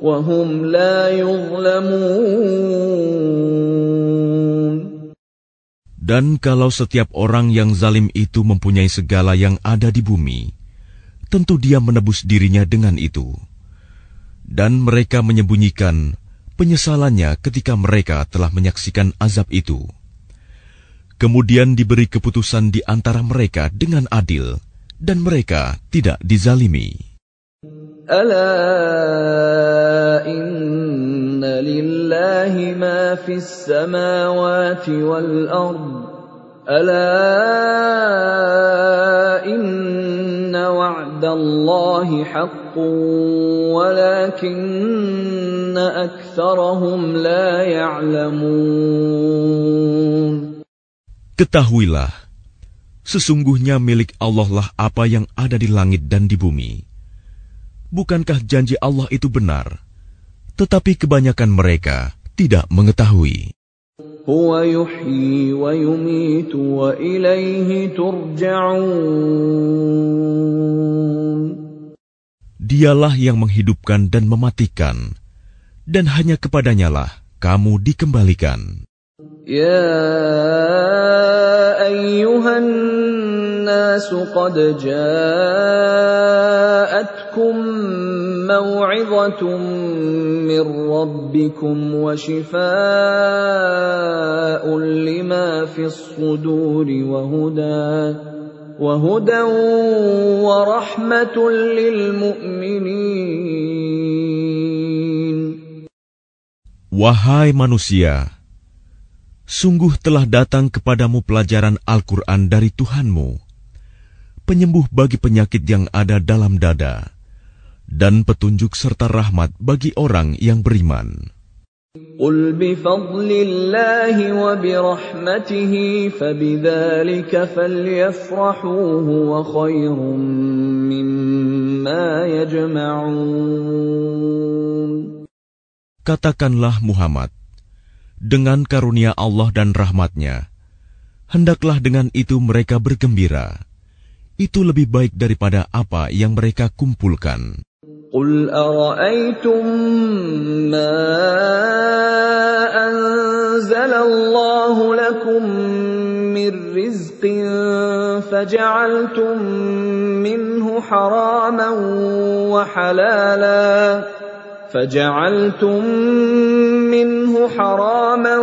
وَهُمْ لَا يُظْلَمُونَ.
Dan kalau setiap orang yang zalim itu mempunyai segala yang ada di bumi, tentu dia menebus dirinya dengan itu. Dan mereka menyembunyikan penyesalannya ketika mereka telah menyaksikan azab itu. Kemudian diberi keputusan di antara mereka dengan adil, dan mereka tidak dizalimi.
Ala inna lillahi ma fis samawati wal ard. Ala inna wa'dallahi haqqun walakinna aktsarahum la ya'lamun.
Ketahuilah, sesungguhnya milik Allah lah apa yang ada di langit dan di bumi. Bukankah janji Allah itu benar? Tetapi kebanyakan mereka tidak mengetahui.
Huwa yuhyi wa yumitu wa ilaihi turja'un.
Dialah yang menghidupkan dan mematikan, dan hanya kepadanyalah kamu dikembalikan.
Ya ayyuhan nasu qad ja'atkum maw'izatun min rabbikum wa shifaa'un lima fis suduri wa hudan wa rahmatun lil mu'minin.
Wahai manusia, sungguh telah datang kepadamu pelajaran Al-Quran dari Tuhanmu, penyembuh bagi penyakit yang ada dalam dada, dan petunjuk serta rahmat bagi orang yang beriman.
Qul bifadlillahi wa birahmatihi fabidzalika falyafrahu huwa khairum mimma yajma'un.
Katakanlah Muhammad, dengan karunia Allah dan rahmat-Nya, hendaklah dengan itu mereka bergembira. Itu lebih baik daripada apa yang mereka kumpulkan.
Qul ara'aytum ma anzalallahu lakum min rizqin faja'altum minhu haraman wa halala فجعلتم منه حراما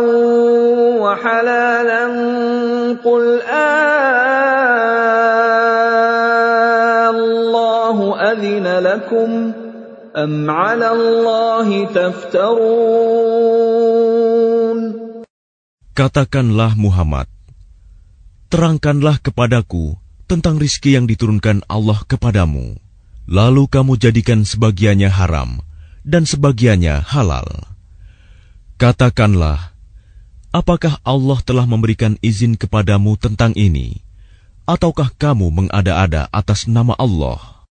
وحلالا قل الله أذن لكم أم على الله تفترون.
Katakanlah Muhammad, terangkanlah kepadaku tentang rizki yang diturunkan Allah kepadamu, lalu kamu jadikan sebagiannya haram dan sebagiannya halal. Katakanlah, apakah Allah telah memberikan izin kepadamu tentang ini, ataukah kamu mengada-ada atas nama Allah?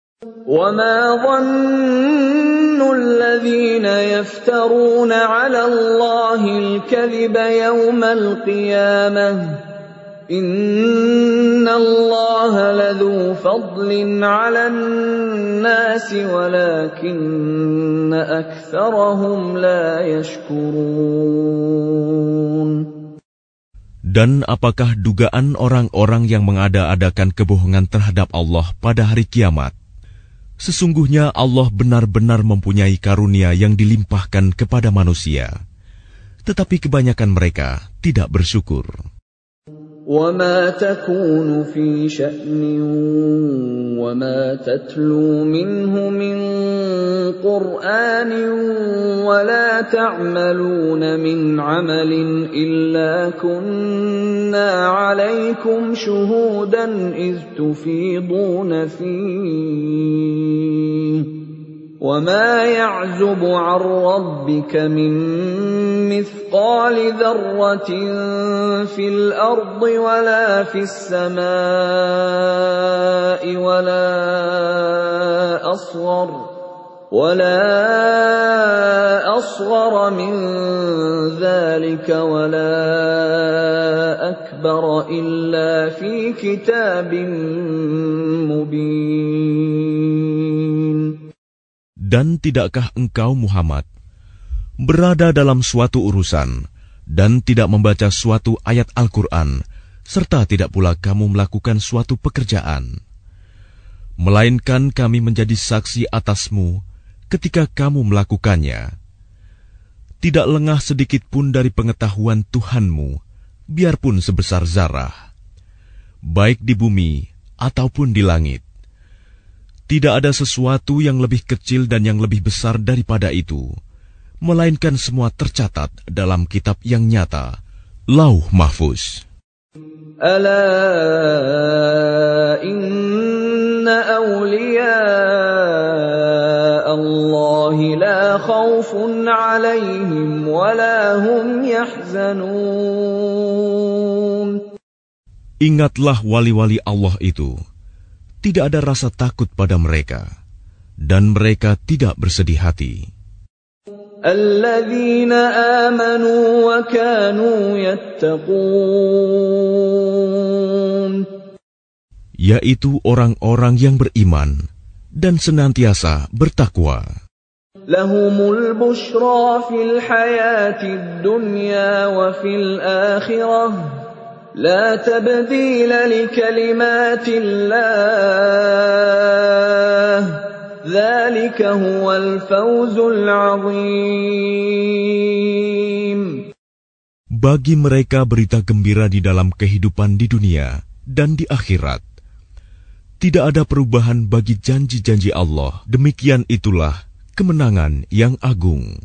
وَمَا ظَنُّ الَّذِينَ يَفْتَرُونَ عَلَى اللَّهِ الْكَذِبَ يَوْمَ الْقِيَامَةِ إِنَّ اللَّهَ لَذُو فَضْلٍ عَلَى النَّاسِ وَلَكِنَّ أَكْثَرَهُمْ لَا يَشْكُرُونَ.
Dan apakah dugaan orang-orang yang mengada-adakan kebohongan terhadap Allah pada hari kiamat? Sesungguhnya Allah benar-benar mempunyai karunia yang dilimpahkan kepada manusia, tetapi kebanyakan mereka tidak bersyukur.
وَمَا تَكُونُ فِي شَأْنٍ وَمَا تَتْلُو مِنْهُ مِنْ قُرْآنٍ وَلَا تَعْمَلُونَ مِنْ عَمَلٍ إِلَّا كُنَّا عَلَيْكُمْ شُهُودًا إِذْ تُفِيضُونَ فِيهِ وَمَا يَعْزُبُ عَنْ رَبِّكَ مِنْ مِثْقَالِ ذَرَّةٍ فِي الْأَرْضِ وَلَا فِي السَّمَاءِ وَلَا أَصْغَرَ مِنْ ذَلِكَ وَلَا أَكْبَرَ إِلَّا فِي كِتَابٍ مُبِينٍ.
Dan tidakkah engkau Muhammad berada dalam suatu urusan dan tidak membaca suatu ayat Al-Quran, serta tidak pula kamu melakukan suatu pekerjaan, melainkan kami menjadi saksi atasmu ketika kamu melakukannya. Tidak lengah sedikit pun dari pengetahuan Tuhanmu, biarpun sebesar zarah, baik di bumi ataupun di langit. Tidak ada sesuatu yang lebih kecil dan yang lebih besar daripada itu, melainkan semua tercatat dalam kitab yang nyata, Lauh Mahfuz.
Ala inna awliya Allahi la khawfun alaihim wa la hum yahzanun.
Ingatlah wali-wali Allah itu. Tidak ada rasa takut pada mereka, dan mereka tidak bersedih hati.
Alladzina amanu wa kanu yattaqun.
Yaitu orang-orang yang beriman dan senantiasa bertakwa.
Lahumul bushra fil hayatid dunya wa fil akhirah. لا تبديل لكلمات الله ذلك هو الفوز العظيم.
Bagi mereka berita gembira di dalam kehidupan di dunia dan di akhirat. Tidak ada perubahan bagi janji-janji Allah. Demikian itulah kemenangan yang agung.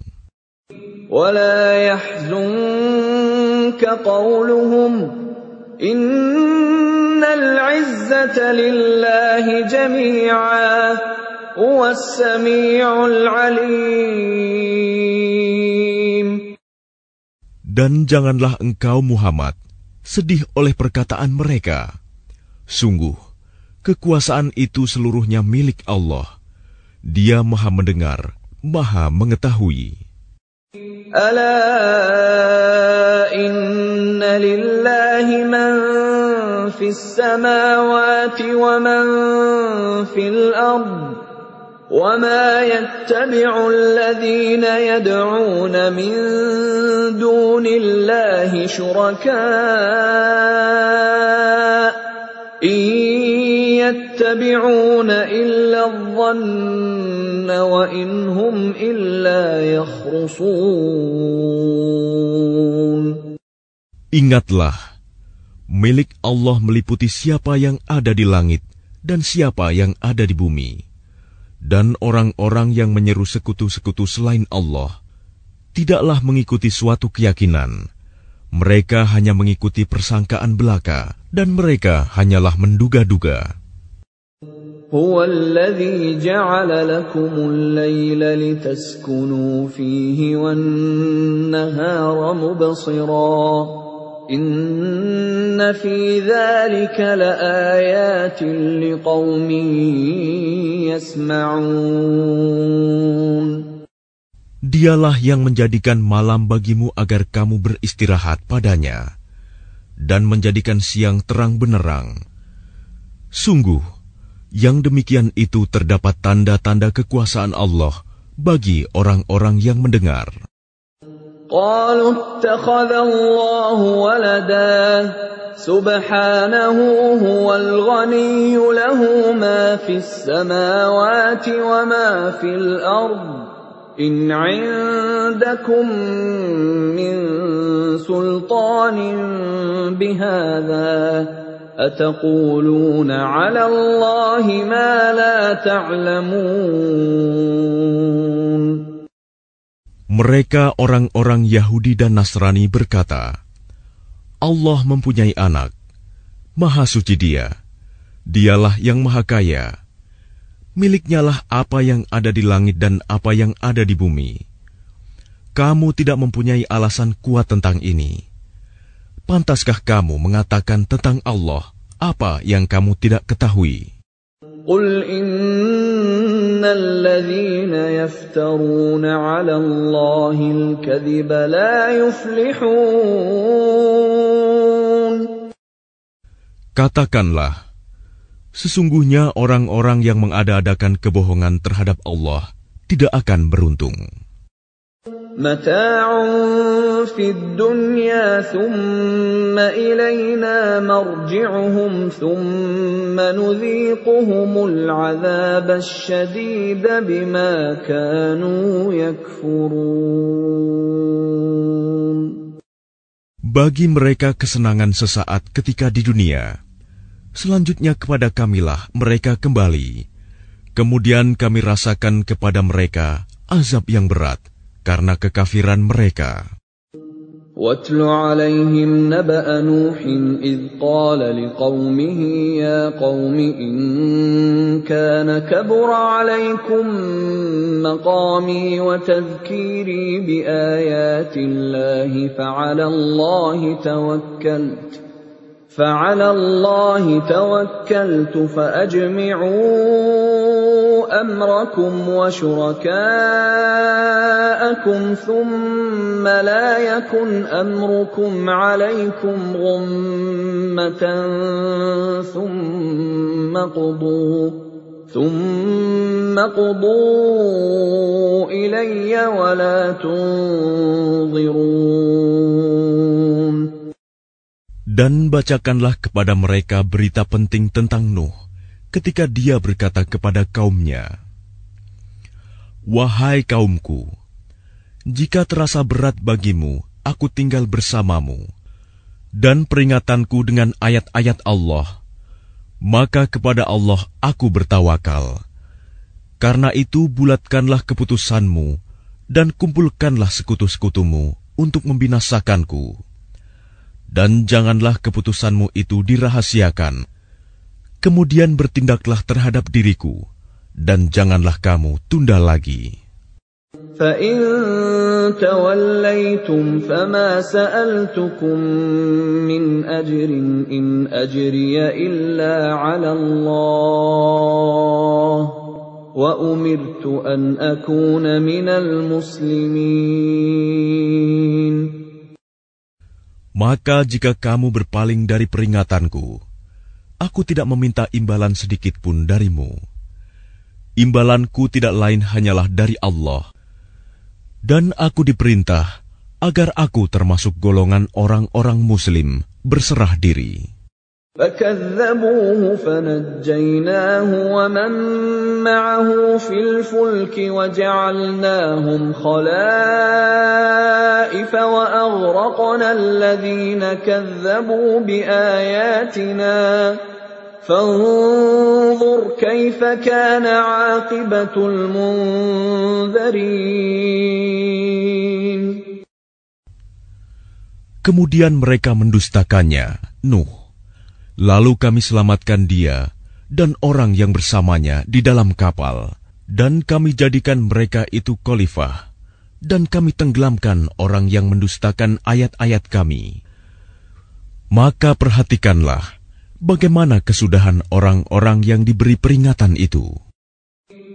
ولا يحزنك قولهم Innal izzata lillahi jami'a huwas sami'ul 'alim.
Dan janganlah engkau Muhammad sedih oleh perkataan mereka. Sungguh, kekuasaan itu seluruhnya milik Allah. Dia Maha mendengar, Maha mengetahui.
Ala inna lillahi man fis samawati wa man fil ard wa ma yattabi'u alladhina yad'una min dunillahi shuraka yattabi'una illa adh-dhanna wa in hum illa yakhrusun.
Ingatlah, milik Allah meliputi siapa yang ada di langit dan siapa yang ada di bumi. Dan orang-orang yang menyeru sekutu-sekutu selain Allah tidaklah mengikuti suatu keyakinan. Mereka hanya mengikuti persangkaan belaka, dan mereka hanyalah menduga-duga.
Huwa alladhi ja'ala lakumul layla litaskunu fihi wan nahara mubsira. Inna fi dhalika laayatin liqaumin yasma'un.
Dialah yang menjadikan malam bagimu agar kamu beristirahat padanya, dan menjadikan siang terang benerang. Sungguh, yang demikian itu terdapat tanda-tanda kekuasaan Allah bagi orang-orang yang mendengar.
Qalu ittakhadha Allahu walada subhanahu huwal ghaniyyu lahu ma fis samawati wa ma fil ardh. In 'indakum min sultanin bihadza ataquluna 'ala Allahi ma la ta'lamun.
Mereka orang-orang Yahudi dan Nasrani berkata, Allah mempunyai anak, Maha suci Dia, Dialah yang Maha Kaya. Miliknya lah apa yang ada di langit dan apa yang ada di bumi. Kamu tidak mempunyai alasan kuat tentang ini. Pantaskah kamu mengatakan tentang Allah apa yang kamu tidak ketahui?
Qul innal ladzina yaftaruna 'ala Allahil kadhiba la yuflihun.
Katakanlah, sesungguhnya orang-orang yang mengada-adakan kebohongan terhadap Allah tidak akan beruntung.
Mata'un fid dunya thumma ilayna marji'uhum thumma nudhiquhumul 'adzabasy syadida bima kanu yakfurun.
Bagi mereka kesenangan sesaat ketika di dunia. Selanjutnya kepada Kamilah mereka kembali. Kemudian kami rasakan kepada mereka azab yang berat karena kekafiran mereka.
وَاتْلُ عَلَيْهِمْ نَبَأَ نُوحٍ إِذْ قَالَ لِقَوْمِهِ يَا قَوْمِ إِنْ كَانَ كَبُرَ عَلَيْكُمْ مَقَامِي وَتَذْكِيرِي بِآيَاتِ اللَّهِ فَعَلَى اللَّهِ تَوَكَّلْتُ فَأَجْمِعُوا أَمْرَكُمْ وَشُرَكَاءَكُمْ ثُمَّ لَا يَكُنْ أَمْرُكُمْ عَلَيْكُمْ غُمَّةً ثُمَّ قُضُوا إِلَيَّ وَلَا تُنظِرُونَ.
Dan bacakanlah kepada mereka berita penting tentang Nuh ketika dia berkata kepada kaumnya, "Wahai kaumku, jika terasa berat bagimu, aku tinggal bersamamu, dan peringatanku dengan ayat-ayat Allah, maka kepada Allah aku bertawakal. Karena itu bulatkanlah keputusanmu, dan kumpulkanlah sekutu-sekutumu untuk membinasakanku. Dan janganlah keputusanmu itu dirahasiakan. Kemudian bertindaklah terhadap diriku, dan janganlah kamu tunda lagi."
فَإِن تَوَلَّيْتُمْ فَمَا سَأَلْتُكُم مِّنْ أَجْرٍ إِنْ أَجْرِيَ إِلَّا عَلَى اللَّهِ وَأُمِرْتُ أَنْ أَكُونَ مِنَ الْمُسْلِمِينَ.
Maka jika kamu berpaling dari peringatanku, aku tidak meminta imbalan sedikit pun darimu. Imbalanku tidak lain hanyalah dari Allah. Dan aku diperintah agar aku termasuk golongan orang-orang Muslim berserah diri.
فَكَذَّبُوهُ فَنَجَّيْنَاهُ وَمَن مَّعَهُ فِي الْفُلْكِ وَجَعَلْنَاهُمْ خَلَائِفَ وَأَغْرَقْنَا الَّذِينَ كَذَّبُوا بِآيَاتِنَا فَانظُرْ كَيْفَ كَانَ عَاقِبَةُ الْمُنذَرِينَ.
Kemudian mereka mendustakannya, Nuh. Lalu kami selamatkan dia dan orang yang bersamanya di dalam kapal, dan kami jadikan mereka itu khalifah, dan kami tenggelamkan orang yang mendustakan ayat-ayat kami. Maka perhatikanlah bagaimana kesudahan orang-orang yang diberi peringatan itu.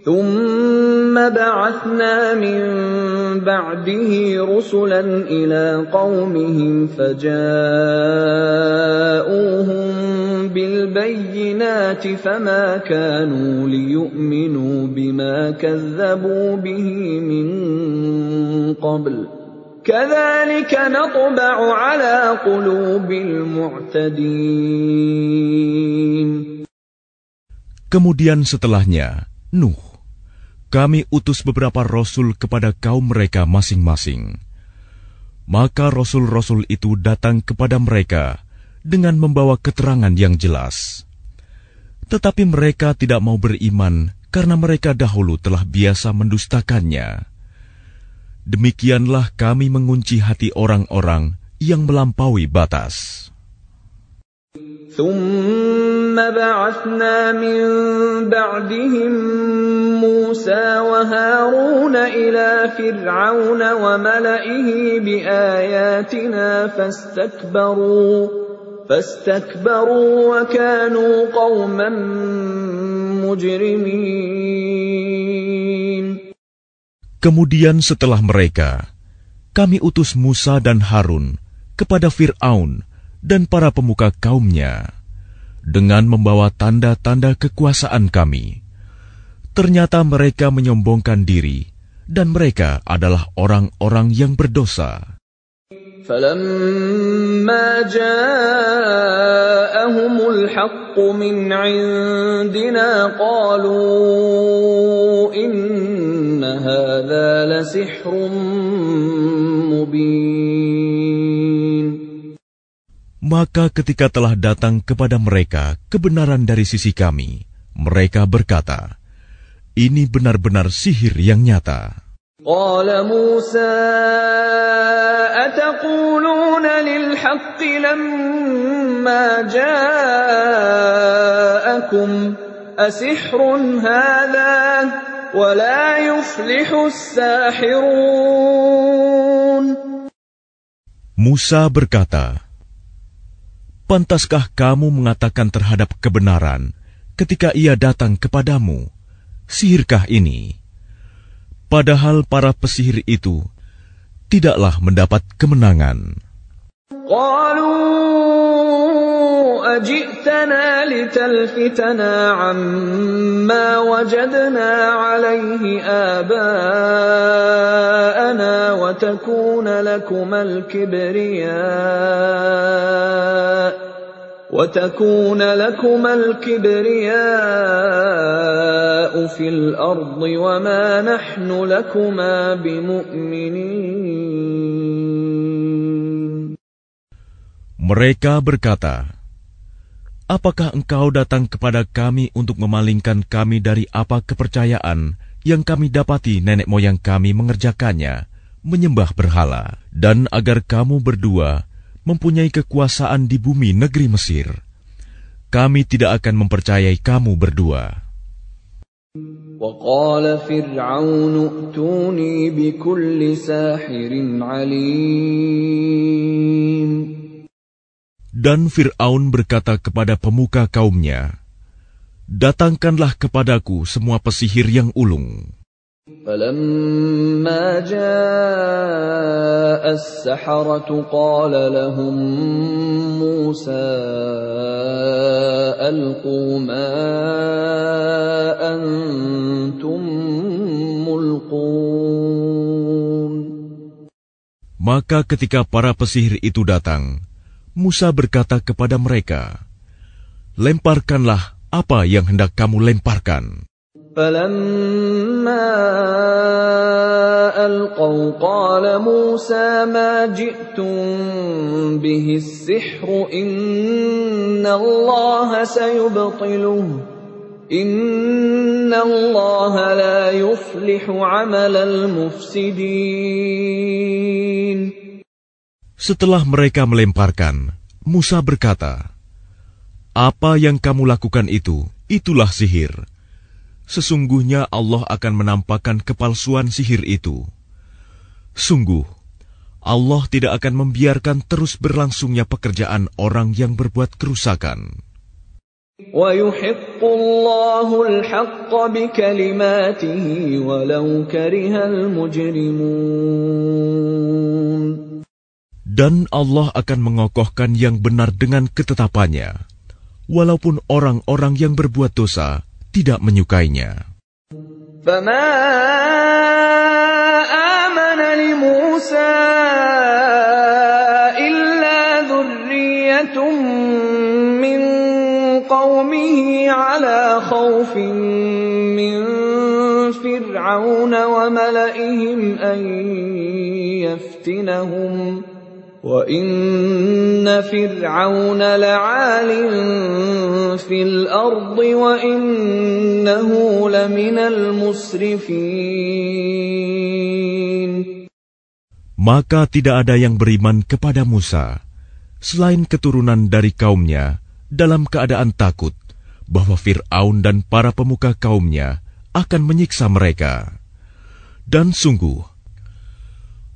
ثُمَّ بَعَثْنَا مِن بَعْدِهِ رُسُلًا إِلَىٰ قَوْمِهِمْ فَجَاءُوهُم بِالْبَيِّنَاتِ فَمَا كَانُوا لِيُؤْمِنُوا بِمَا كَذَّبُوا بِهِ مِن قَبْلُ كَذَلِكَ نَطْبَعُ عَلَىٰ قُلُوبِ الْمُعْتَدِينَ.
Kemudian setelahnya, Nuh, kami utus beberapa rasul kepada kaum mereka masing-masing. Maka rasul-rasul itu datang kepada mereka dengan membawa keterangan yang jelas. Tetapi mereka tidak mau beriman karena mereka dahulu telah biasa mendustakannya. Demikianlah kami mengunci hati orang-orang yang melampaui batas.
ثُمَّ بَعَثْنَا مِن بَعْدِهِم مُّوسَىٰ وَهَارُونَ إِلَىٰ فِرْعَوْنَ وَمَلَئِهِ بِآيَاتِنَا فَاسْتَكْبَرُوا وَكَانُوا قَوْمًا مُجْرِمِينَ.
Kemudian setelah mereka, kami utus Musa dan Harun kepada Fir'aun dan para pemuka kaumnya dengan membawa tanda-tanda kekuasaan kami. Ternyata mereka menyombongkan diri dan mereka adalah orang-orang yang berdosa.
فَلَمَّا جَاءَهُمُ الْحَقُّ مِنْ عِندِنَا قَالُوا إِنَّ هَذَا لَسِحْرٌ مُبِينٌ.
Maka ketika telah datang kepada mereka kebenaran dari sisi kami, mereka berkata, Ini benar-benar sihir yang nyata.
Qala Musa ataquluna lil haqqi lamma ja'akum asihrun hadha wa la yuflihus sahirun.
Musa berkata, pantaskah kamu mengatakan terhadap kebenaran ketika ia datang kepadamu, sihirkah ini? Padahal para pesihir itu tidaklah mendapat kemenangan.
Qalu ajitana litalfitana amma wajadna alayhi aba'ana wa takuna lakumal kibriya'u fil ardi wa ma nahnu lakuma bimu'minin.
Mereka berkata, apakah engkau datang kepada kami untuk memalingkan kami dari apa kepercayaan yang kami dapati nenek moyang kami mengerjakannya, menyembah berhala, dan agar kamu berdua mempunyai kekuasaan di bumi negeri Mesir? Kami tidak akan mempercayai kamu berdua.
وَقَالَ فِرْعَوْنُ ائْتُونِي بِكُلِّ سَاحِرٍ عَلِيمٍ.
Dan Fir'aun berkata kepada pemuka kaumnya, datangkanlah kepadaku semua pesihir yang ulung.
فَلَمَّا جَاءَ السَّحَرَةُ قَالَ لَهُم مُوسَى أَلْقُوا مَا أَنْتُمْ مُلْقُونَ.
Maka ketika para pesihir itu datang, Musa berkata kepada mereka, lemparkanlah apa yang hendak kamu lemparkan.
فَلَمَّا أَلْقَوْا قَالَ مُوسَى مَا جِئْتُمْ بِهِ السِّحْرُ إِنَّ اللَّهَ سَيُبْطِلُهُ إِنَّ اللَّهَ لَا يُفْلِحُ عَمَلَ الْمُفْسِدِينَ.
Setelah mereka melemparkan, Musa berkata, apa yang kamu lakukan itu, itulah sihir. Sesungguhnya Allah akan menampakkan kepalsuan sihir itu. Sungguh, Allah tidak akan membiarkan terus berlangsungnya pekerjaan orang yang berbuat kerusakan.
وَيُحِقُّ اللَّهُ الْحَقَّ بِكَلِمَاتِهِ وَلَوْ كَرِهَ الْمُجْرِمُونَ.
Dan Allah akan mengokohkan yang benar dengan ketetapannya, walaupun orang-orang yang berbuat dosa tidak menyukainya.
فَمَا آمَنَ لِمُوسَى إِلَّا ذُرِّيَّةٌ مِّن قَوْمِهِ عَلَى خَوْفٍ مِّن فِرْعَوْنَ وَمَلَئِهِمْ أَن يَفْتِنَهُمْ وَإِنَّ فِرْعَوْنَ لَعَالٍ فِي الْأَرْضِ وَإِنَّهُ لَمِنَ الْمُسْرِفِينَ.
Maka tidak ada yang beriman kepada Musa selain keturunan dari kaumnya dalam keadaan takut bahwa Fir'aun dan para pemuka kaumnya akan menyiksa mereka. Dan sungguh,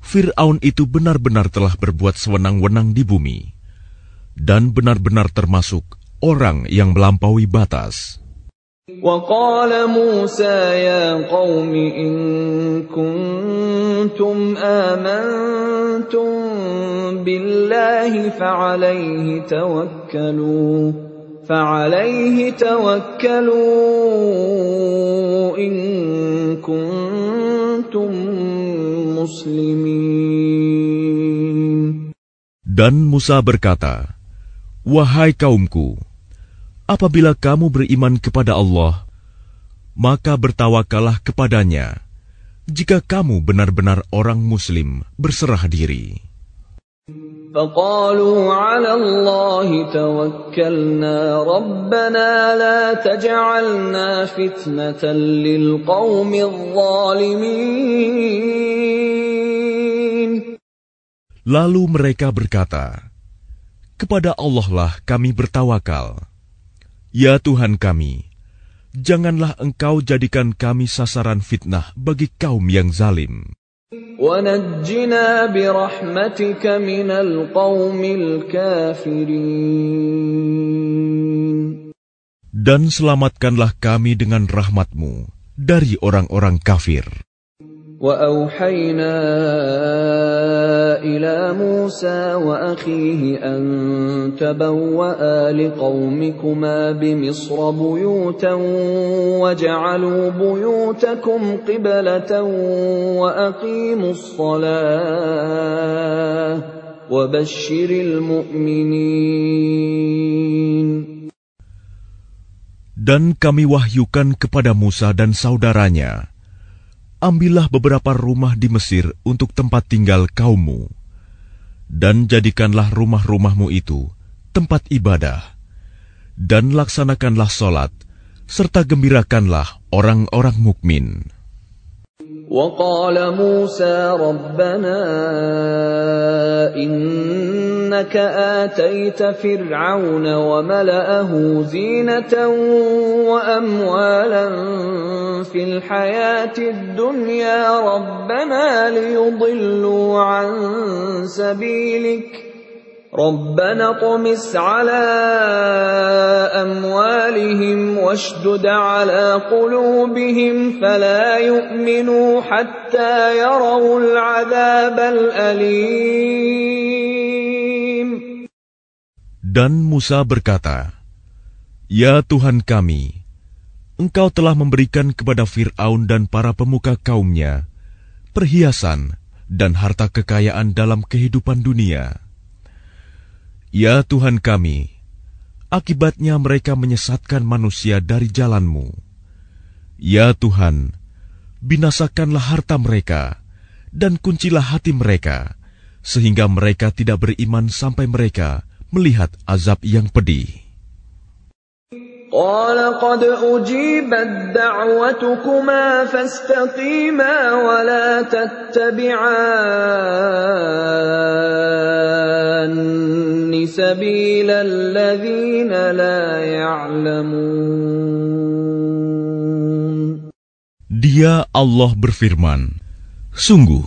Fir'aun itu benar-benar telah berbuat sewenang-wenang di bumi, dan benar-benar termasuk orang yang melampaui batas.
وَقَالَ مُوسَى يَا قَوْمِ إِن كُنتُمْ آمَنتُم بِاللَّهِ فَعَلَيْهِ تَوَكَّلُوا إِن كُنتُم muslimin.
Dan Musa berkata, wahai kaumku, apabila kamu beriman kepada Allah, maka bertawakallah kepadanya, jika kamu benar-benar orang muslim berserah diri.
فقالوا على الله توكلنا ربنا لا تجعلنا فتنة للقوم الظالمين.
Lalu mereka berkata, kepada Allah lah kami bertawakal. Ya Tuhan kami, janganlah Engkau jadikan kami sasaran fitnah bagi kaum yang zalim.
وَنَجِّنَا بِرَحْمَتِكَ مِنَ الْقَوْمِ الْكَافِرِينَ.
Dan selamatkanlah kami dengan rahmat-Mu dari orang-orang kafir.
وَأَوْحَيْنَا إِلَى مُوسَى وَأَخِيهِ أَن تَبَوَّآ لِقَوْمِكُمَا بِمِصْرَ بُيُوتًا وَاجْعَلُوا بُيُوتَكُمْ قِبْلَةً وَأَقِيمُوا الصَّلَاةَ وَبَشِّرِ الْمُؤْمِنِينَ.
Dan kami wahyukan kepada Musa dan saudaranya, ambillah beberapa rumah di Mesir untuk tempat tinggal kaummu, dan jadikanlah rumah-rumahmu itu tempat ibadah, dan laksanakanlah solat, serta gembirakanlah orang-orang mukmin.
وقال موسى ربنا إنك آتيت فرعون وملأه زينة وأموالا في الحياة الدنيا ربنا ليضلوا عن سبيلك ربنا اطمس على أموالهم واشدد على قلوبهم فلا يؤمنوا حتى يروا العذاب الأليم.
Dan Musa berkata, Ya Tuhan kami, Engkau telah memberikan kepada Fir'aun dan para pemuka kaumnya perhiasan dan harta kekayaan dalam kehidupan dunia. Ya Tuhan kami, akibatnya mereka menyesatkan manusia dari jalan-Mu. Ya Tuhan, binasakanlah harta mereka dan kuncilah hati mereka, sehingga mereka tidak beriman sampai mereka melihat azab yang pedih.
قال قد أجيبت دعوتكما فاستقيما ولا تتبعان سبيل الذين لا يعلمون.
Dia Allah berfirman, sungguh,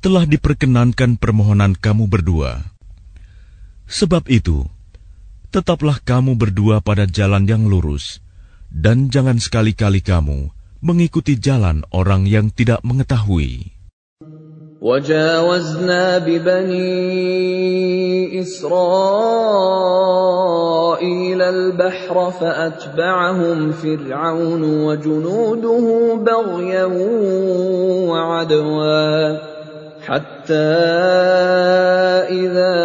telah diperkenankan permohonan kamu berdua. Sebab itu, tetaplah kamu berdua pada jalan yang lurus, dan jangan sekali-kali kamu mengikuti jalan orang yang tidak mengetahui.
وَجَاوَزْنَا بِبَنِي إِسْرَائِيلَ الْبَحْرَ فَأَتْبَعَهُمْ فِرْعَوْنُ وَجُنُودُهُ بَغْيًا وَعَدْوًا حَتَّى إِذَا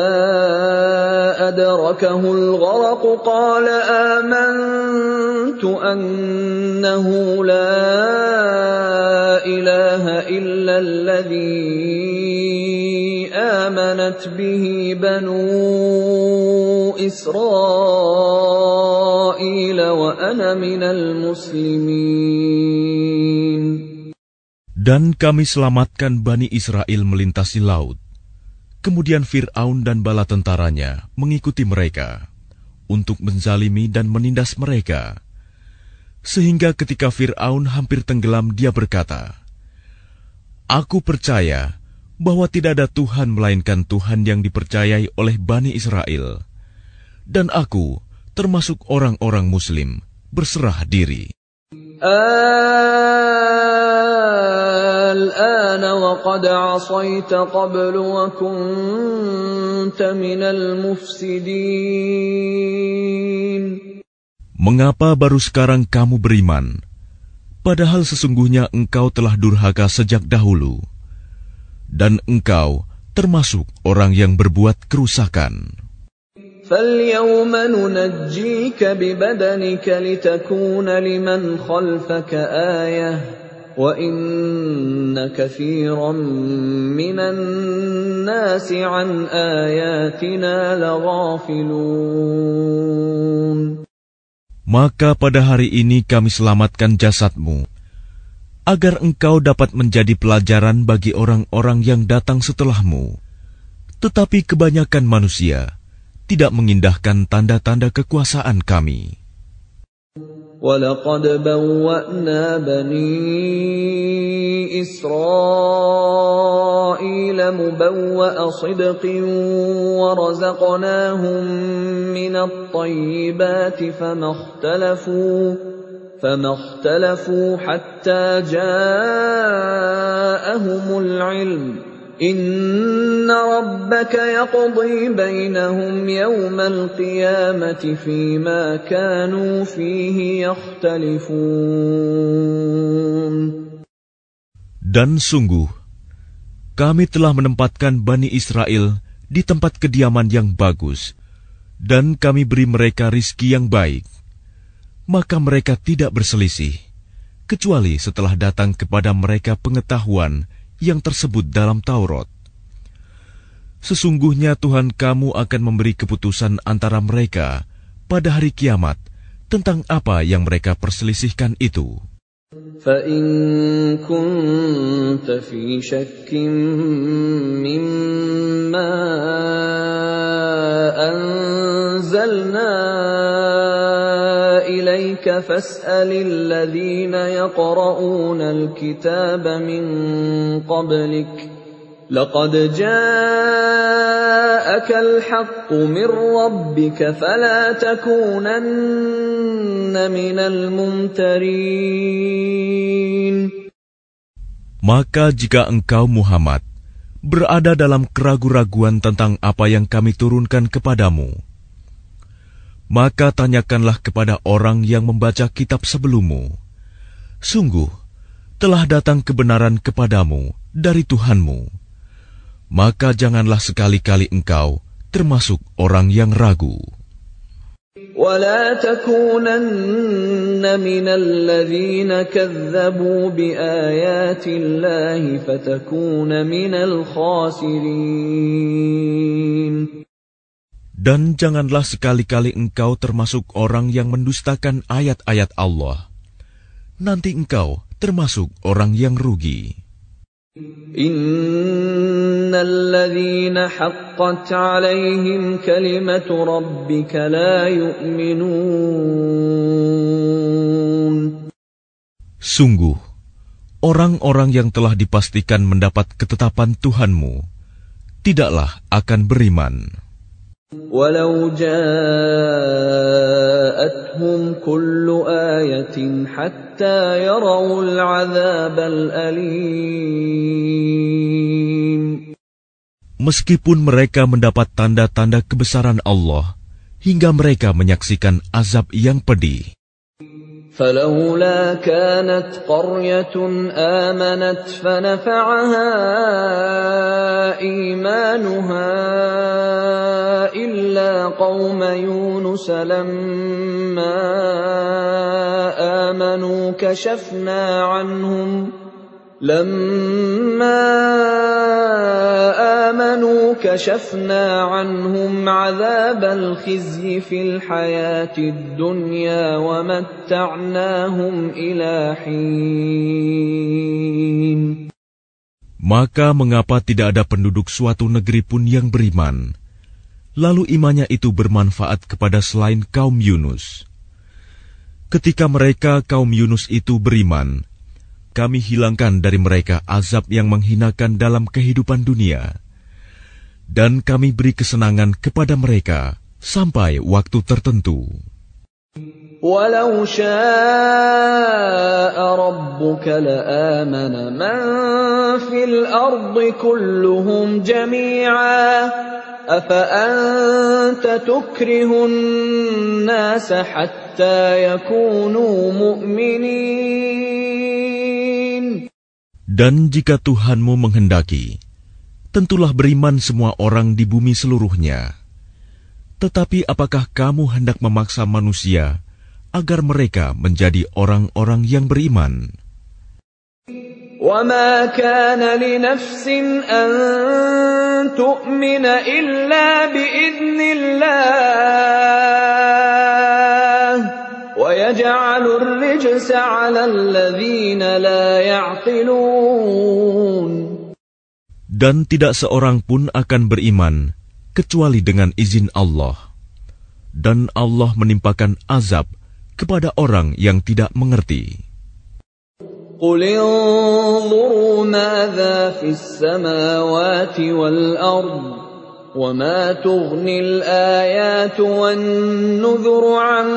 أدركه الغرق قال آمنت أنه لا إله إلا الذي آمنت به بنو إسرائيل وأنا من المسلمين.
Dan kami selamatkan Bani Israel melintasi laut. Kemudian Fir'aun dan bala tentaranya mengikuti mereka untuk menzalimi dan menindas mereka. Sehingga ketika Fir'aun hampir tenggelam, dia berkata, Aku percaya bahwa tidak ada Tuhan melainkan Tuhan yang dipercayai oleh Bani Israel. Dan aku termasuk orang-orang Muslim berserah diri.
الآن وقد عصيت قبل وكنت من المفسدين.
Mengapa baru sekarang kamu beriman, padahal sesungguhnya engkau telah durhaka sejak dahulu, dan engkau termasuk orang yang berbuat kerusakan.
فَالْيَوْمَ نُنَجِّيكَ بِبَدَنِكَ لِتَكُونَ لِمَنْ خَلْفَكَ آيَةً وَإِنَّ كَثِيرًا مِّنَ النَّاسِ عَنْ آيَاتِنَا لَغَافِلُونَ.
Maka pada hari ini kami selamatkan jasadmu, agar engkau dapat menjadi pelajaran bagi orang-orang yang datang setelahmu. Tetapi kebanyakan manusia tidak mengindahkan tanda-tanda kekuasaan kami.
وَلَقَدْ بَوَّأْنَا بَنِي إِسْرَائِيلَ مُبَوَّأَ صِدْقٍ وَرَزَقْنَاهُم مِّنَ الطَّيِّبَاتِ فَمَا اخْتَلَفُوا حَتَّىٰ جَاءَهُمُ الْعِلْمُ إِنَّ رَبَّكَ يَقْضِي بَيْنَهُمْ يَوْمَ الْقِيَامَةِ فِيمَا كَانُوا فِيهِ يَخْتَلِفُونَ.
Dan sungguh, kami telah menempatkan Bani Israel di tempat kediaman yang bagus, dan kami beri mereka rizki yang baik. Maka mereka tidak berselisih, kecuali setelah datang kepada mereka pengetahuan yang tersebut dalam Taurat. Sesungguhnya Tuhan kamu akan memberi keputusan antara mereka pada hari kiamat tentang apa yang mereka perselisihkan itu.
فَإِن كُنتَ فِي شَكٍّ مِّمَّا أَنزَلْنَا إِلَيْكَ فَاسْأَلِ الَّذِينَ يَقْرَؤُونَ الْكِتَابَ مِن قَبْلِكَ لَقَدْ جَاءَكَ الْحَقُّ مِن رَّبِّكَ فَلَا تَكُونَنَّ مِنَ الْمُمْتَرِينَ.
Maka jika engkau Muhammad berada dalam keraguan-raguan tentang apa yang kami turunkan kepadamu, maka tanyakanlah kepada orang yang membaca kitab sebelummu. Sungguh, telah datang kebenaran kepadamu dari Tuhanmu. Maka janganlah sekali-kali engkau termasuk orang yang ragu.
وَلَا تَكُونَنَّ مِنَ الَّذِينَ كَذَّبُوا بِآيَاتِ اللَّهِ فَتَكُونَ مِنَ الْخَاسِرِينَ.
Dan janganlah sekali-kali engkau termasuk orang yang mendustakan ayat-ayat Allah. Nanti engkau termasuk orang yang rugi.
Innal ladzina haqqat 'alaihim kalimatu rabbika la yu'minun.
Sungguh, orang-orang yang telah dipastikan mendapat ketetapan Tuhanmu tidaklah akan beriman.
Walau ja'atuhum kullu ayatin hatta yarawul 'adzabal alim.
Meskipun mereka mendapat tanda-tanda kebesaran Allah hingga mereka menyaksikan azab yang pedih.
فلولا كانت قرية آمنت فنفعها إيمانها إلا قوم يونس لما آمنوا كشفنا عنهم عذاب الخزي في الحياة الدنيا ومتعناهم إلى حين.
Maka mengapa tidak ada penduduk suatu negeri pun yang beriman, lalu imannya itu bermanfaat kepada selain kaum Yunus? Ketika mereka kaum Yunus itu beriman, kami hilangkan dari mereka azab yang menghinakan dalam kehidupan dunia, dan kami beri kesenangan kepada mereka sampai waktu tertentu.
Walau syaa rabbuka laamana man fil ardi kulluhum jami'a afa anta tukrihun nasa hatta yakunu mu'minin. Dan
jika Tuhanmu menghendaki, tentulah beriman semua orang di bumi seluruhnya. Tetapi apakah kamu hendak memaksa manusia agar mereka menjadi orang-orang yang beriman?
وَمَا كَانَ لِنَفْسٍ أَن تُؤْمِنَ إِلَّا بِإِذْنِ اللَّهِ وَيَجْعَلُ الرِّجْسَ عَلَى الَّذِينَ لَا يَعْقِلُونَ.
Dan tidak seorang pun akan beriman kecuali dengan izin Allah. Dan Allah menimpakan azab kepada orang yang tidak mengerti.
قُلِ انظُرُوا مَاذَا فِي السَّمَاوَاتِ وَالْأَرْضِ وَمَا تُغْنِي الْآيَاتُ وَالنُّذُرُ عَن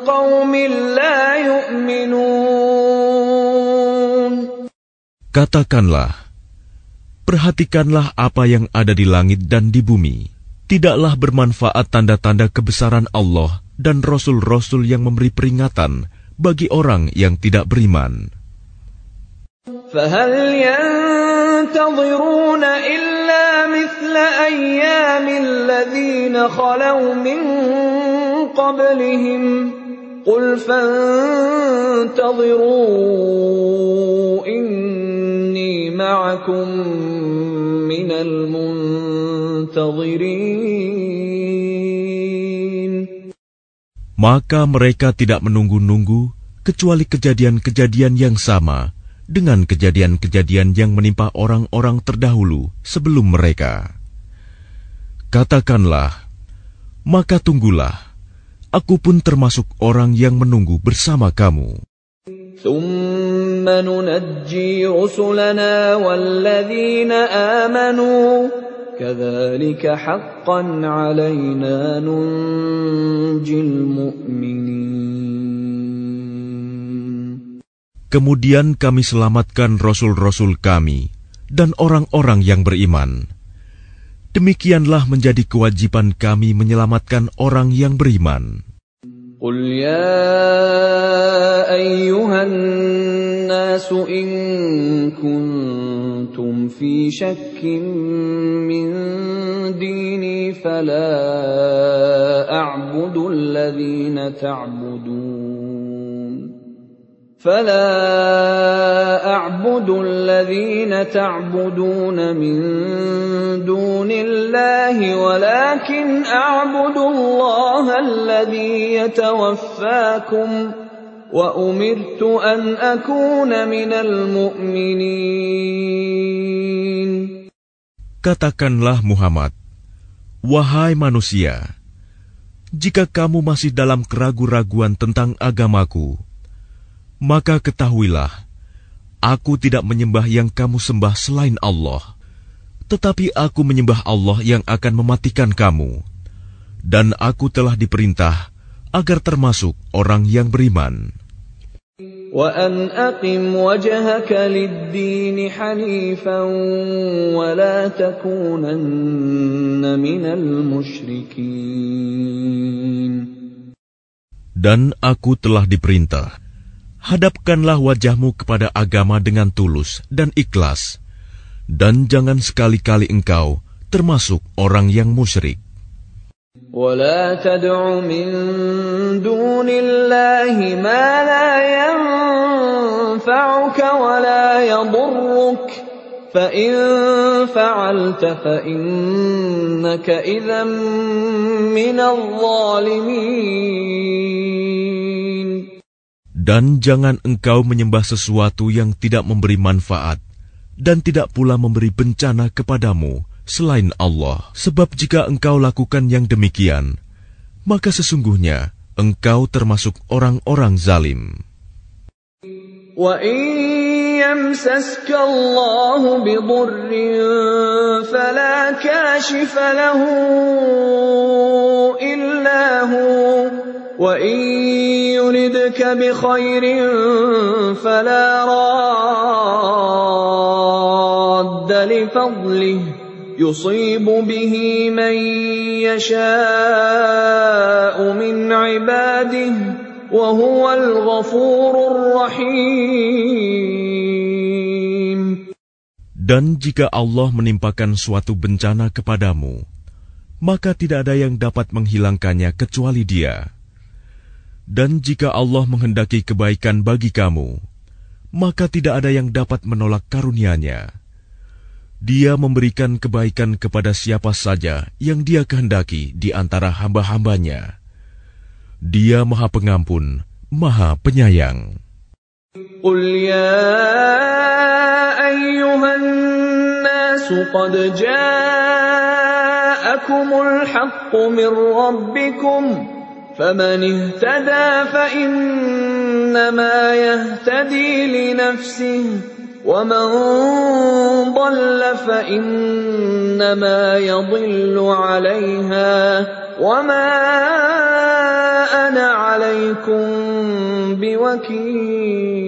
قَوْمٍ لَّا يُؤْمِنُونَ.
Katakanlah, perhatikanlah apa yang ada di langit dan di bumi. Tidaklah bermanfaat tanda-tanda kebesaran Allah dan rasul-rasul yang memberi peringatan bagi orang yang tidak beriman.
فَهَلْ يَنتَظِرُونَ إِلَّا مِثْلَ أَيَّامِ الَّذِينَ خَلَوْا مِن قَبْلِهِمْ قُلْ فَانتَظِرُوا إِنِّي مَعَكُم مِّنَ الْمُنتَظِرِينَ.
Maka mereka tidak menunggu-nunggu kecuali kejadian-kejadian yang sama dengan kejadian-kejadian yang menimpa orang-orang terdahulu sebelum mereka. Katakanlah, maka tunggulah, aku pun termasuk orang yang menunggu bersama kamu.
ثُمَّ نُنَجِّي رُسُلَنَا وَالَّذِينَ آمَنُوا كَذَلِكَ حَقًّا عَلَيْنَا نُنْجِي الْمُؤْمِنِينَ.
Kemudian kami selamatkan rasul-rasul kami dan orang-orang yang beriman. Demikianlah menjadi kewajiban kami menyelamatkan orang yang beriman.
قُلْ يَا أَيُّهَا النَّاسُ إِن كُنتُمْ فِي شَكٍّ مِّن دِينِي فَلَا أَعْبُدُ الَّذِينَ تَعْبُدُونَ مِن دُونِ اللَّهِ وَلَكِنْ أَعْبُدُ اللَّهَ الَّذِي يَتَوَفَّاكُمْ وَأُمِرْتُ أَنْ أَكُونَ مِنَ الْمُؤْمِنِينَ.
Katakanlah Muhammad, wahai manusia, jika kamu masih dalam keraguan-raguan tentang agamaku, maka ketahuilah, aku tidak menyembah yang kamu sembah selain Allah, tetapi aku menyembah Allah yang akan mematikan kamu, dan aku telah diperintah agar termasuk orang yang beriman.
وَأَنْ أَقِمْ وَجْهَكَ لِلدِّينِ حَنِيفًا وَلَا تَكُونَنَّ مِنَ الْمُشْرِكِينَ.
Dan aku telah diperintah, hadapkanlah wajahmu kepada agama dengan tulus dan ikhlas, dan jangan sekali-kali engkau termasuk orang yang musyrik.
وَلَا تَدْعُ مِن دُونِ اللَّهِ مَا لَا يَنفَعُكَ وَلَا يَضُرُّكَ فَإِن فَعَلْتَ فَإِنَّكَ إِذًا مِّنَ الظَّالِمِينَ.
Dan jangan engkau menyembah sesuatu yang tidak memberi manfaat dan tidak pula memberi bencana kepadamu selain Allah. Sebab jika engkau lakukan yang demikian, maka sesungguhnya engkau termasuk orang-orang zalim.
وَإِن يَمْسَسْكَ اللَّهُ بِضُرٍّ فَلَا كَاشِفَ لَهُ إِلَّا هُوَ وَإِن يُرِدْكَ بِخَيْرٍ فَلَا رَادَّ لِفَضْلِهِ يُصِيبُ بِهِ مَن يَشَاءُ مِنْ عِبَادِهِ وَهُوَ الْغَفُورُ الرَّحِيمُ.
Dan jika Allah menimpakan suatu bencana kepadamu, maka tidak ada yang dapat menghilangkannya kecuali Dia. Dan jika Allah menghendaki kebaikan bagi kamu, maka tidak ada yang dapat menolak karunia-Nya. Dia memberikan kebaikan kepada siapa saja yang Dia kehendaki di antara hamba-hamba-Nya. Dia Maha Pengampun, Maha Penyayang.
Qul ya ayyuhan nasu qad ja'akumul haqqu min rabbikum faman ihtada fa innama yahtadi li nafsihi وَمَنْ ضَلَّ فَإِنَّمَا يَضِلُّ عَلَيْهَا وَمَا أَنَا عَلَيْكُمْ بِوَكِيلٍ.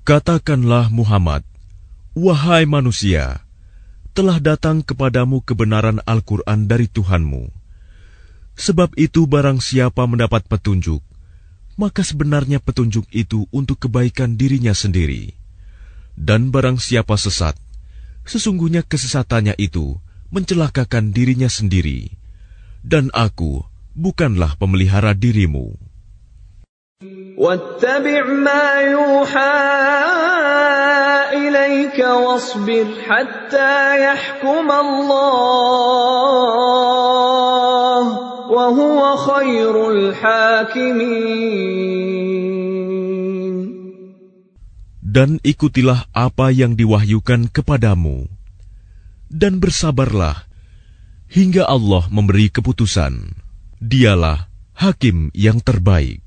Katakanlah Muhammad, wahai manusia, telah datang kepadamu kebenaran Al-Quran dari Tuhanmu. Sebab itu barang siapa mendapat petunjuk, maka sebenarnya petunjuk itu untuk kebaikan dirinya sendiri. Dan barang siapa sesat, sesungguhnya kesesatannya itu mencelakakan dirinya sendiri. Dan aku bukanlah pemelihara dirimu.
وَاتَّبِعْ مَا يُوحَى إِلَيْكَ وَاصْبِرْ حَتَّى يَحْكُمَ اللَّهُ وَهُوَ خَيْرُ الْحَاكِمِينَ.
Dan ikutilah apa yang diwahyukan kepadamu, dan bersabarlah hingga Allah memberi keputusan. Dialah hakim yang terbaik.